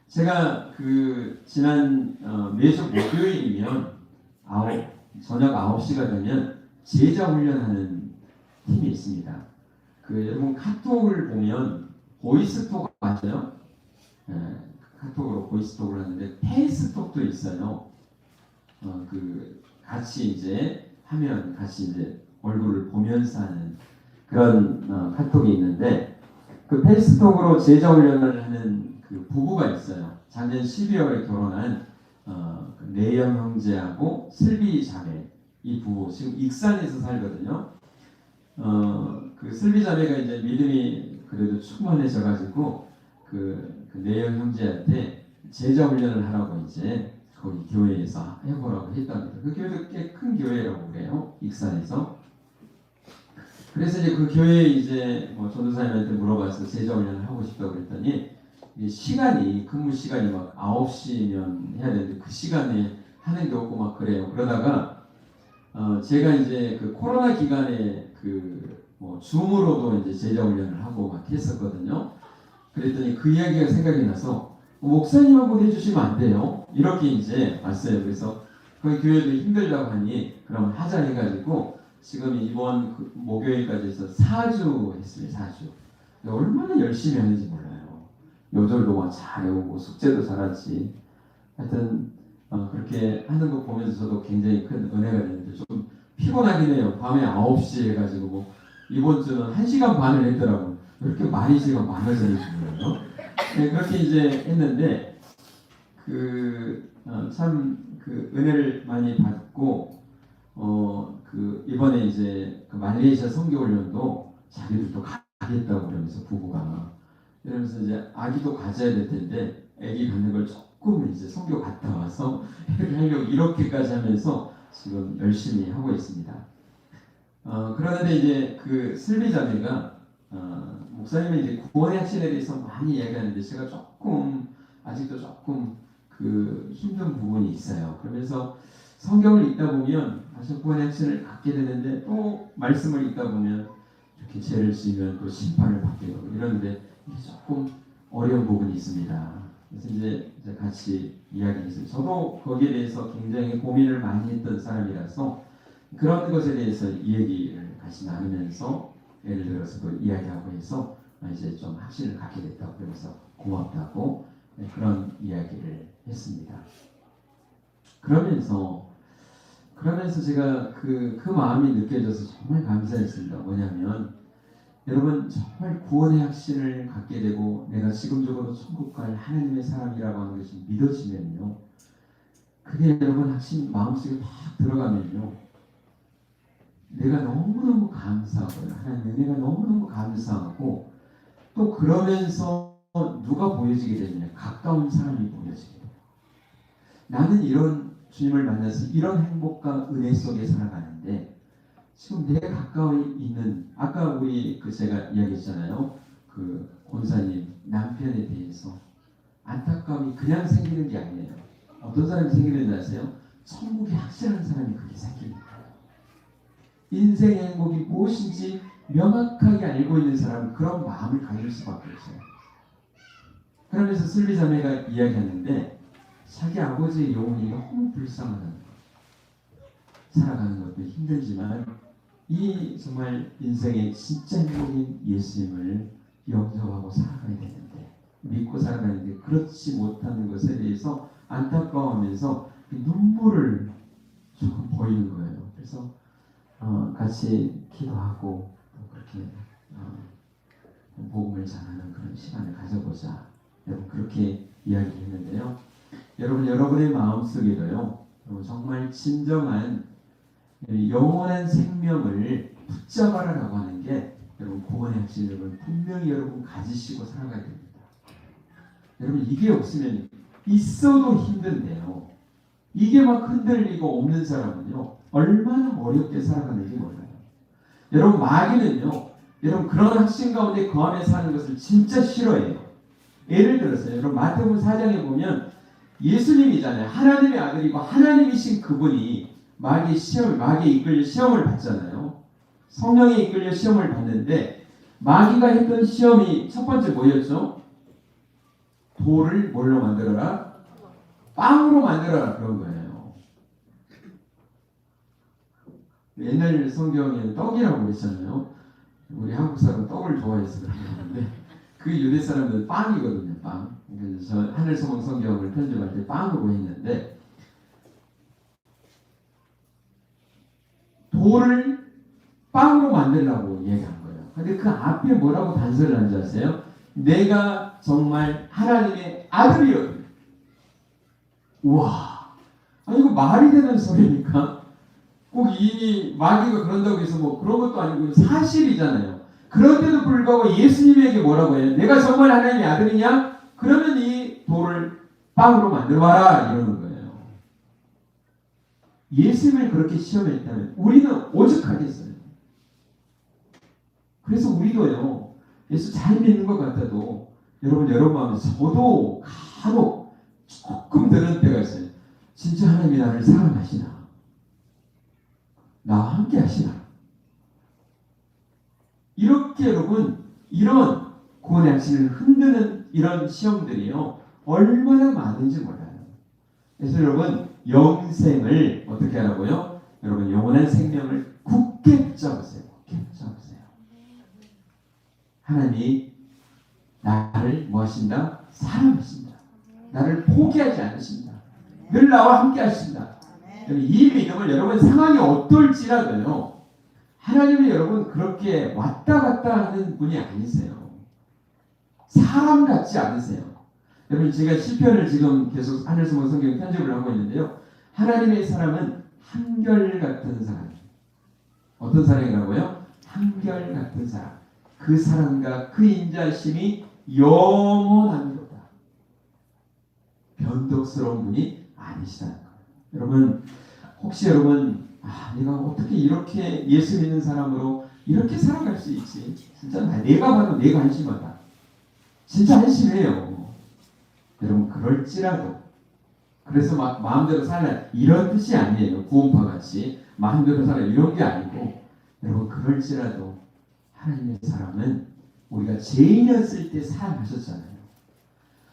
제가 지난 매주 목요일이면 저녁 9시가 되면 제자 훈련하는 팀이 있습니다. 여러분, 카톡을 보면 보이스톡 맞아요? 카톡으로 보이스톡을 하는데 페이스톡도 있어요. 같이 이제 하면 같이 이제 얼굴을 보면서 하는 그런 카톡이 있는데, 그 페이스톡으로 제자 훈련을 하는 그 부부가 있어요. 작년 12월에 결혼한 내영 형제하고 슬비 자매, 이 부부 지금 익산에서 살거든요. 슬비 자매가 이제 믿음이 그래도 충만해져가지고 그 내영 형제한테 제자 훈련을 하라고 이제 거기 교회에서 해보라고 했답니다. 그 교회도 꽤 큰 교회라고 그래요. 익산에서. 그래서 이제 그 교회에 이제 뭐 전도사님한테 물어봐서 제자 훈련을 하고 싶다고 그랬더니 이게 시간이 근무 시간이 막 9시면 해야 되는데 그 시간에 하는 게 없고 막 그래요. 그러다가 제가 이제 그 코로나 기간에 그 뭐 줌으로도 이제 제자 훈련을 하고 막 했었거든요. 그랬더니 그 이야기가 생각이 나서 목사님 한번 해주시면 안 돼요? 이렇게 이제 왔어요. 그래서 거기 교회도 힘들다고 하니 그럼 하자 해가지고 지금 이번 그 목요일까지 해서 4주 했어요. 4주. 얼마나 열심히 하는지 몰라요. 요절도 막 잘해오고 숙제도 잘하지. 하여튼 그렇게 하는 거 보면서 저도 굉장히 큰 은혜가 되는데 좀 피곤하긴 해요. 밤에 9시 해가지고 뭐 이번 주는 1시간 반을 했더라고요. 왜 이렇게 많이 시간 많아지는지 몰라요. 네, 그렇게 이제 했는데 참 그 은혜를 많이 받고 그 이번에 이제 그 말레이시아 선교훈련도 자기들도 가겠다고 그러면서 부부가 이러면서 이제 아기도 가져야 될 텐데 아기 갖는 걸 조금 이제 선교 갔다 와서 하려고 이렇게까지 하면서 지금 열심히 하고 있습니다. 그런데 이제 그 슬비 자매가 목사님은 이제 구원의 핵심에 대해서 많이 이야기하는데 제가 아직도 조금 그 힘든 부분이 있어요. 그러면서 성경을 읽다 보면 다시 구원의 핵심을 갖게 되는데 또 말씀을 읽다 보면 이렇게 죄를 지으면 또 심판을 받게 되고 이러는데 조금 어려운 부분이 있습니다. 그래서 이제 같이 이야기했어요. 저도 거기에 대해서 굉장히 고민을 많이 했던 사람이라서 그런 것에 대해서 이 얘기를 같이 나누면서 예를 들어서 또 이야기하고 해서 이제 좀 확신을 갖게 됐다고 그래서 고맙다고 그런 이야기를 했습니다. 그러면서 제가 그 마음이 느껴져서 정말 감사했습니다. 뭐냐면 여러분 정말 구원의 확신을 갖게 되고 내가 지금적으로 천국 갈 하나님의 사람이라고 하는 것이 믿어지면요. 그게 여러분 확신 마음속에 막 들어가면요. 내가 너무너무 감사하고요. 하나님의 은혜가 너무너무 감사하고 또 그러면서 누가 보여지게 되느냐. 가까운 사람이 보여지게 돼요. 나는 이런 주님을 만나서 이런 행복과 은혜 속에 살아가는데 지금 내 가까이 있는 아까 우리 제가 이야기했잖아요. 그 권사님 남편에 대해서 안타까움이 그냥 생기는 게 아니에요. 어떤 사람이 생기는지 아세요? 천국이 확실한 사람이 그렇게 생깁니다. 인생의 행복이 무엇인지 명확하게 알고 있는 사람은 그런 마음을 가질 수밖에 없어요. 그러면서 슬비 자매가 이야기하는데 자기 아버지의 영혼이 너무 불쌍하다는 것. 살아가는 것도 힘들지만 이 정말 인생의 진짜 행복인 예수님을 영접하고 살아가야 되는데 믿고 살아가는데 그렇지 못하는 것에 대해서 안타까워하면서 눈물을 조금 보이는 거예요. 그래서 같이 기도하고 또 그렇게 복음을 전하는 그런 시간을 가져보자. 여러분 그렇게 이야기했는데요. 여러분의 마음속에도요. 정말 진정한 영원한 생명을 붙잡아라라고 하는 게 여러분 구원의 핵심을 분명히 여러분 가지시고 살아가야 됩니다. 여러분 이게 없으면 있어도 힘든데요. 이게 막 흔들리고 없는 사람은요. 얼마나 어렵게 살아가는지 몰라요. 여러분 마귀는요. 여러분 그런 확신 가운데 그 안에 사는 것을 진짜 싫어해요. 예를 들어서요. 여러분 마태복음 4장에 보면 예수님이잖아요. 하나님의 아들이고 하나님이신 그분이 마귀에 이끌려 시험을 받잖아요. 성령에 이끌려 시험을 받는데 마귀가 했던 시험이 첫 번째 뭐였죠? 돌을 뭘로 만들어라? 빵으로 만들어라 그런 거예요. 옛날 성경에는 떡이라고 그랬잖아요. 우리 한국 사람은 떡을 좋아해서 그러는데 그 유대 사람들은 빵이거든요. 빵. 그래서 저 하늘소망 성경을 편집할 때 빵으로 했는데 돌을 빵으로 만들라고 얘기한 거예요. 근데 그 앞에 뭐라고 단서를 하는지 아세요? 내가 정말 하나님의 아들이여. 우와, 이거 말이 되는 소리니까? 꼭 이 마귀가 그런다고 해서 뭐 그런 것도 아니고 사실이잖아요. 그런데도 불구하고 예수님에게 뭐라고 해요? 내가 정말 하나님의 아들이냐? 그러면 이 돌을 빵으로 만들어봐라 이러는 거예요. 예수님을 그렇게 시험했다면 우리는 오죽하겠어요. 그래서 우리도요, 예수 잘 믿는 것 같아도 여러분 마음에 저도 간혹 조금 드는 때가 있어요. 진짜 하나님이 나를 사랑하시나? 나와 함께 하시나? 이렇게 여러분 이런 구원의 확신을 흔드는 이런 시험들이요 얼마나 많은지 몰라요. 그래서 여러분 영생을 어떻게 하라고요? 여러분 영원한 생명을 굳게 붙잡으세요. 굳게 붙잡으세요. 하나님이 나를 뭐 하신다? 사랑하신다. 나를 포기하지 않으신다. 늘 나와 함께 하신다. 이 믿음을 여러분 상황이 어떨지라도요 하나님이 여러분 그렇게 왔다 갔다 하는 분이 아니세요. 사람 같지 않으세요. 여러분 제가 시편을 지금 계속 하늘소망 성경 편집을 하고 있는데요. 하나님의 사람은 한결같은 사람. 어떤 사람이라고요? 한결같은 사람. 그 사랑과 그 인자심이 영원합니다. 변덕스러운 분이 아니시다는 거예요. 여러분 혹시 여러분 내가 어떻게 이렇게 예수 믿는 사람으로 이렇게 살아갈 수 있지? 진짜 내가 봐도 내가 한심하다. 진짜 한심해요. 여러분 그럴지라도 그래서 막 마음대로 살라 이런 뜻이 아니에요. 구원파 같이 마음대로 살라 이런 게 아니고 여러분 그럴지라도 하나님의 사람은 우리가 죄인이었을 때 사랑하셨잖아요.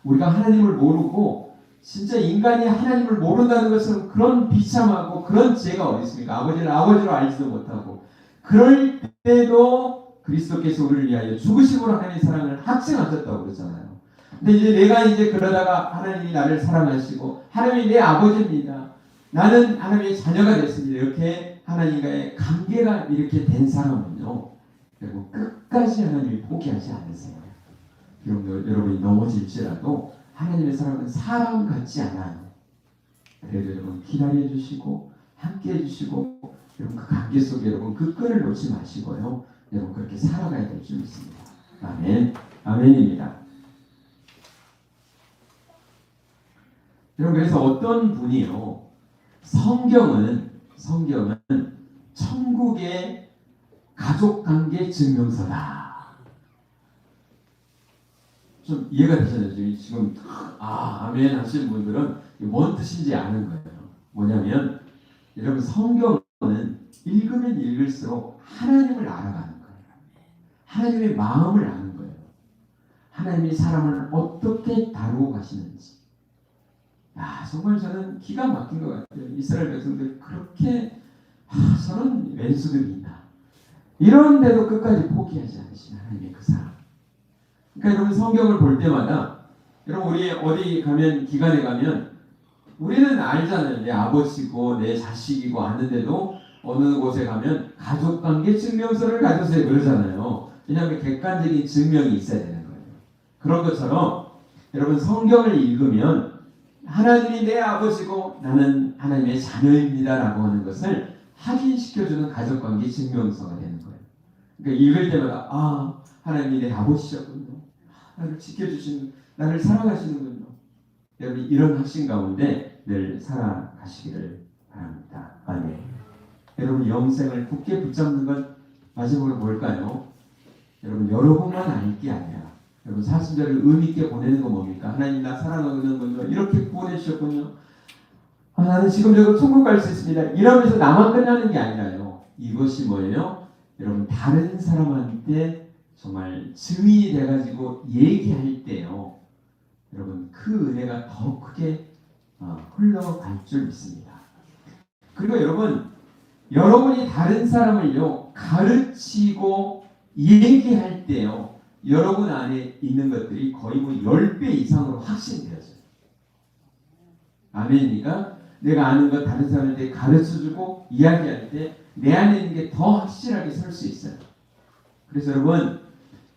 우리가 하나님을 모르고 진짜 인간이 하나님을 모른다는 것은 그런 비참하고 그런 죄가 어디 있습니까? 아버지를 아버지로 알지도 못하고 그럴 때도 그리스도께서 우리를 위하여 죽으심으로 하나님의 사랑을 확증하셨다고 그러잖아요. 근데 이제 내가 이제 그러다가 하나님이 나를 사랑하시고 하나님이 내 아버지입니다. 나는 하나님의 자녀가 됐습니다. 이렇게 하나님과의 관계가 이렇게 된 사람은요. 그리고 끝까지 하나님이 포기하지 않으세요. 여러분이 넘어질지라도 하나님의 사랑은 사람 같지 않아요. 그래도 여러분 기다려주시고 함께해 주시고 여러분 그 관계 속에 여러분 그 끈을 놓지 마시고요. 여러분 그렇게 살아가야 될 줄 믿습니다. 아멘. 아멘입니다. 여러분 그래서 어떤 분이요 성경은 천국의 가족관계 증명서다. 좀 이해가 되시나요? 지금 아멘 하시는 분들은 뭔 뜻인지 아는 거예요. 뭐냐면 여러분 성경은 읽으면 읽을수록 하나님을 알아가는 거예요. 하나님의 마음을 아는 거예요. 하나님이 사람을 어떻게 다루고 가시는지. 정말 저는 기가 막힌 것 같아요. 이스라엘 백성들 그렇게 저런 왼수들이 있나. 이런데도 끝까지 포기하지 않으신 하나님의 그 사랑. 그러니까 여러분 성경을 볼 때마다 여러분 우리 어디 가면 기관에 가면 우리는 알잖아요. 내 아버지고 내 자식이고 아는데도 어느 곳에 가면 가족관계 증명서를 가져오세요 그러잖아요. 왜냐하면 객관적인 증명이 있어야 되는 거예요. 그런 것처럼 여러분 성경을 읽으면 하나님이 내 아버지고 나는 하나님의 자녀입니다라고 하는 것을 확인시켜주는 가족관계 증명서가 되는 거예요. 그러니까 읽을 때마다 하나님이 내 아버지셨군요. 나를 지켜주시는, 나를 사랑하시는군요. 여러분 이런 확신 가운데 늘 살아가시기를 바랍니다. 아멘. 여러분 영생을 굳게 붙잡는 건 마지막으로 뭘까요? 여러분 여러분만 알 게 아니라 여러분 사순절을 의미있게 보내는 건 뭡니까? 하나님 나 사랑하는군요. 이렇게 구원해 주셨군요. 나는 지금 저거 천국 갈 수 있습니다. 이러면서 나만 끝나는 게 아니라요. 이것이 뭐예요? 여러분 다른 사람한테 정말 증인이 돼가지고 얘기할 때요. 여러분 그 은혜가 더 크게 흘러갈 줄 믿습니다. 그리고 여러분이 다른 사람을요 가르치고 얘기할 때요. 여러분 안에 있는 것들이 거의 10배 이상으로 확신되어져요. 아멘이니까 내가 아는 것 다른 사람한테 가르쳐주고 이야기할 때 내 안에 있는 게 더 확실하게 설 수 있어요. 그래서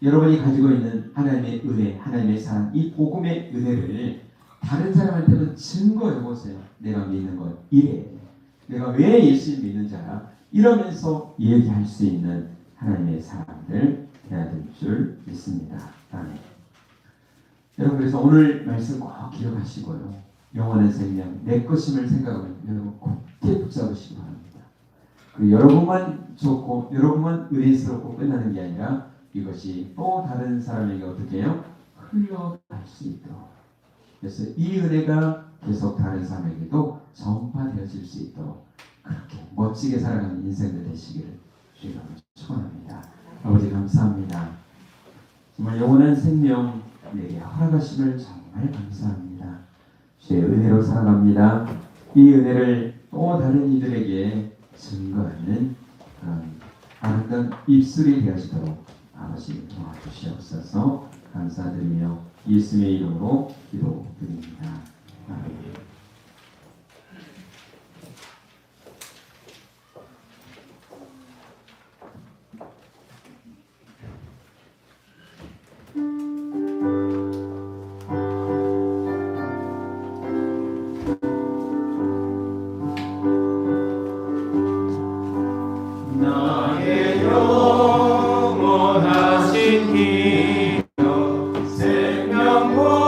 여러분이 가지고 있는 하나님의 은혜, 하나님의 사랑, 이 복음의 은혜를 다른 사람한테는 증거해 보세요. 내가 믿는 것 이래. 내가 왜 예수를 믿는지 알아? 이러면서 얘기할 수 있는 하나님의 사람들 해야 될 줄 믿습니다. 아멘. 여러분 그래서 오늘 말씀 꼭 기억하시고요. 영원한 생명 내 것임을 생각하면 여러분 굳게 붙잡으시기 바랍니다. 그 여러분만 좋고 여러분만 의리스럽고 끝나는 게 아니라 이것이 또 다른 사람에게 어떻게 해요? 흘러갈 수 있도록. 그래서 이 은혜가 계속 다른 사람에게도 전파되어질 수 있도록 그렇게 멋지게 살아가는 인생들 되시기를 주님으로 축원합니다. 아버지 감사합니다. 정말 영원한 생명 내게 허락하심을 정말 감사합니다. 주의 은혜로 살아갑니다. 이 은혜를 또 다른 이들에게 증거하는 그런 아름다운 입술이 되어지도록 아버지 도와주시옵소서. 감사드리며 예수님의 이름으로 기도드립니다. 아멘. 나의 영원하신 기억 생명보다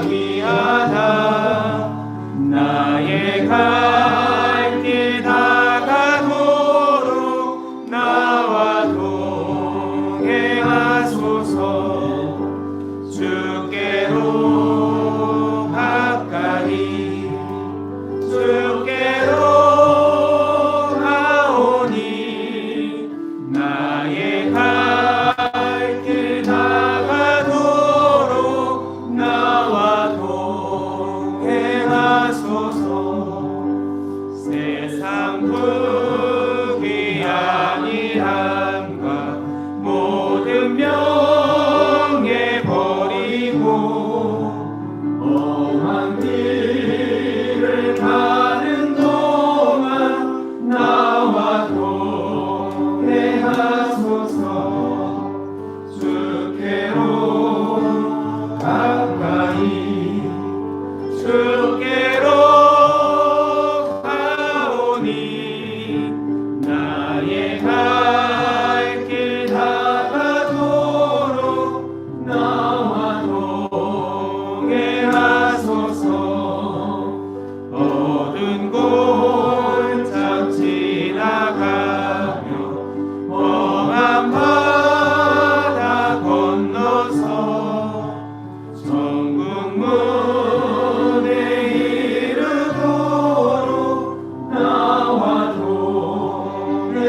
귀하다. 나의 갈 길 다가도록 나와 동행하소서. 주께로 가까이 주께로 나의 갈 길 다가도록 나와 동행하소서. 세상 부귀 아니함과 모든 명예 버리고 험한 길을 가는 동안 나와 동행하소서. 주께로 가까이 주께로 가오니 나의 갈 길 다가도록 나와 동행하소서. 어두운 골짝 지나가며 험한 바다 건너서 천국 문에 이르도록 나와 동행하소서.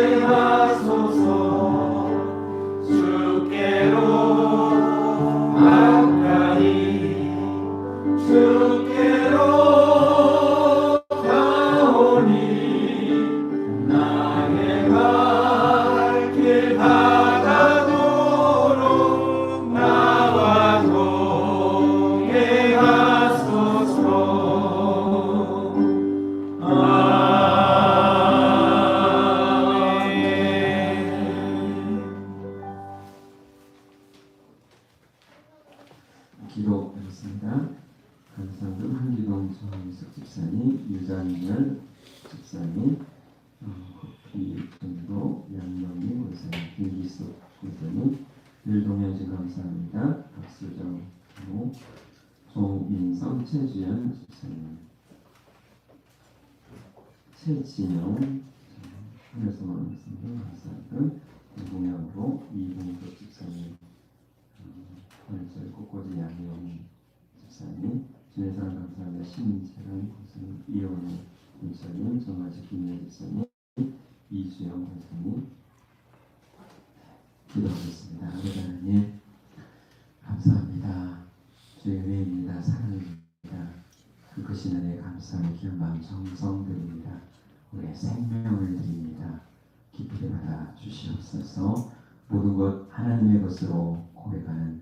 주께로 가까이 주께로 가오니 나의 갈 길 다가도록 나와 동행하소서. 기도하겠습니다. 감사합니다. 한기동 정미숙 집사님, 유장열 집사님, 커피전도 양명희 권사님, 김기숙 권사님, 늘 동행하신 감사합니다. 박수정 모, 송민성, 최주연 집사님, 최진영, 하늘에서 말씀을 감사합니다. 동양으로 이봉석 집사님, 오늘 꽃꽂이 양영 집사님, 주의 사랑 감사합니다. 신재란 권사님, 이원우 권사님, 정화지 김예 집사님, 이주영 권사님, 기도하겠습니다. 아버지 하나님 감사합니다. 주의 은혜입니다. 사랑입니다. 그것이 나의 감사의 귀한 마음 정성 드립니다. 우리의 생명을 드립니다. 깊이 받아 주시옵소서. 모든 것 하나님의 것으로 고백하는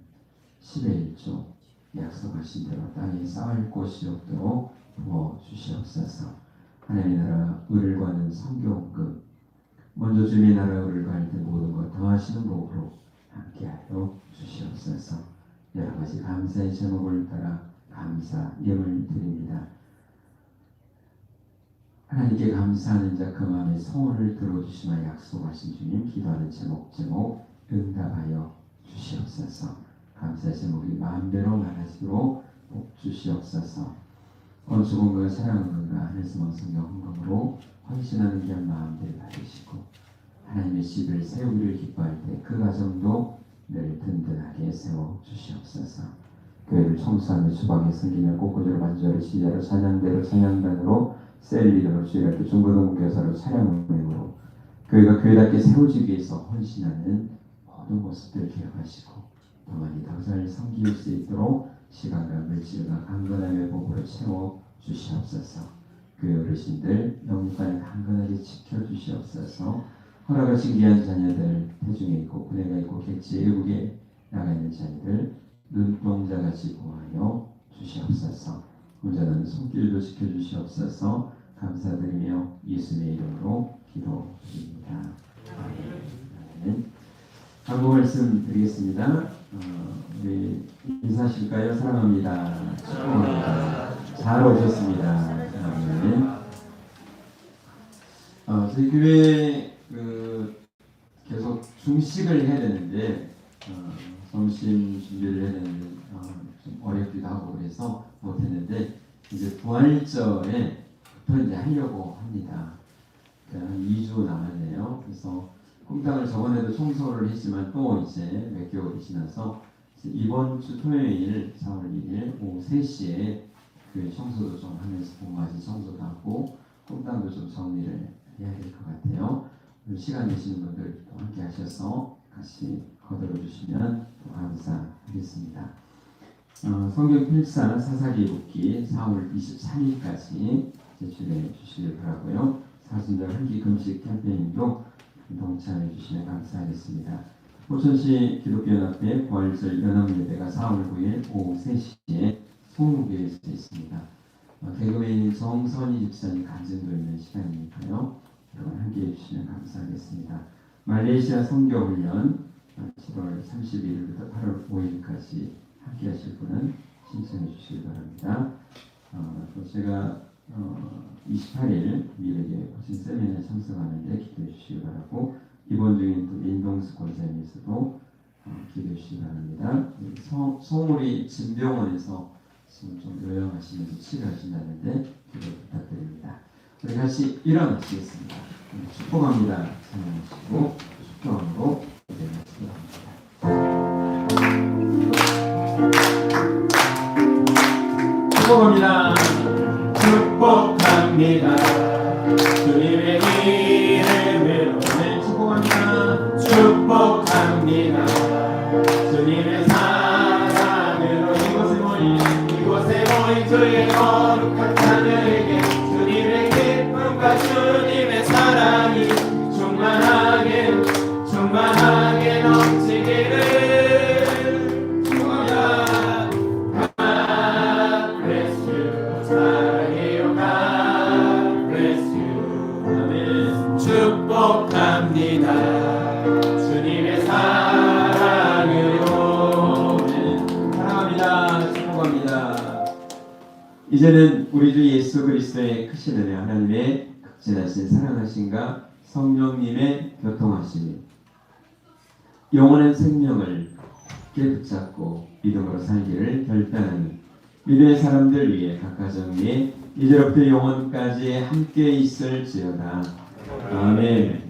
10의 1조 약속하신 대로 땅에 쌓을 곳이 없도록 부어주시옵소서. 하나님의 나라 의를 구하는 성교원금, 먼저 주님의 나라 의를 구할 때 모든 것 더하시는 복으로 함께하여 주시옵소서. 여러 가지 감사의 제목을 따라 감사 예물 드립니다. 하나님께 감사하는 자 그 마음의 소원을 들어주시며 약속하신 주님, 기도하는 제목 응답하여 주시옵소서. 감사하신 우리 마음대로 말하시도록 복 주시옵소서. 건축원과 사랑원과 하늘스먼 성경 헌금으로 헌신하는 귀한 마음들 받으시고 하나님의 집을 세우기를 기뻐할 때 그 가정도 늘 든든하게 세워 주시옵소서. 교회를 청소하며 주방에 섬기며 꽃꽂이로 반주하러 시자로 찬양대로 찬양단으로 셀리더로 주일학교 중고등부교사로 차량운행으로 교회가 교회답게 세워지기 위해서 헌신하는 모든 모습들을 기억하시고 더 많이 더 잘 섬길 수 있도록 시간과 물질과 강건함의 복으로 채워 주시옵소서. 교회 어르신들 영육간을 강건하게 지켜주시옵소서. 허락하신 귀한 자녀들 태중에 있고 군에가 있고 객지 외국에 나가 있는 자녀들 눈동자같이 보하여 주시옵소서. 온전한 손길도 지켜주시옵소서. 감사드리며 예수님의 이름으로 기도드립니다. 아멘. 한국 말씀 드리겠습니다. 우리 인사하실까요? 사랑합니다. 축복합니다. 잘 오셨습니다. 아멘. 저희 교회 계속 중식을 해야 되는데 점심 준비를 해야 되는데 좀 어렵기도 하고 그래서 못했는데 이제 부활절에 부터 이제 하려고 합니다. 한 2주 남았네요. 그래서 꿈땅을 저번에도 청소를 했지만 또 이제 몇 개월이 지나서 이제 이번 주 토요일 4월 1일 오후 3시에 그 청소도 좀 하면서 봄맞이 청소도 하고 꿈땅도 좀 정리를 해야 될 것 같아요. 오늘 시간 되시는 분들 또 함께 하셔서 같이 거들어 주시면 또 감사하겠습니다. 성경 필사 사사기 읽기 4월 23일까지 제출해 주시길 바라고요. 사순절 한기 금식 캠페인도 동참해 주시면 감사하겠습니다. 포천시 기독교연합회 부활절 연합예배가 4월 9일 오후 3시에 송무교에서 있습니다. 개그맨인 정선희 집사님 간증도 있는 시간이니까요. 여러분 함께해 주시면 감사하겠습니다. 말레이시아 선교훈련 7월 31일부터 8월 5일까지 함께 하실 분은 신청해 주시기 바랍니다. 또 제가 28일 미래교회 보신 세미나에 참석하는데 기도해 주시기 바라고 이번 중인 또 민동수 권사님께서도 기도해 주시기 바랍니다. 서울이 진병원에서 지금 좀 요양하시면서 치료하신다는데 기도 부탁드립니다. 우리 같이 일어나시겠습니다. 축복합니다. 찬양하시고 축복함으로 축복합니다. 축복합니다. 주님의 이름으로 네, 축복합니다. 축복합니다. 주님의 사랑으로 이곳에 모인 주의 거룩한 자녀에게 주님의 기쁨과 주님의 사랑이 충만하게 넘치기를 축복합니다. God bless you. 사랑해요. God bless you. 아멘. 축복합니다. 주님의 사랑으로 사랑합니다. 축복합니다. 이제는 우리 주 예수 그리스도의 크신 은혜 하나님의 극진하신 사랑하심과 성령님의 교통하심이 영원한 생명을 굳게 붙잡고 믿음으로 살기를 결단하는 믿음의 사람들 위해 각 가정 위에 이제로부터 영원까지 함께 있을지어다. 아멘.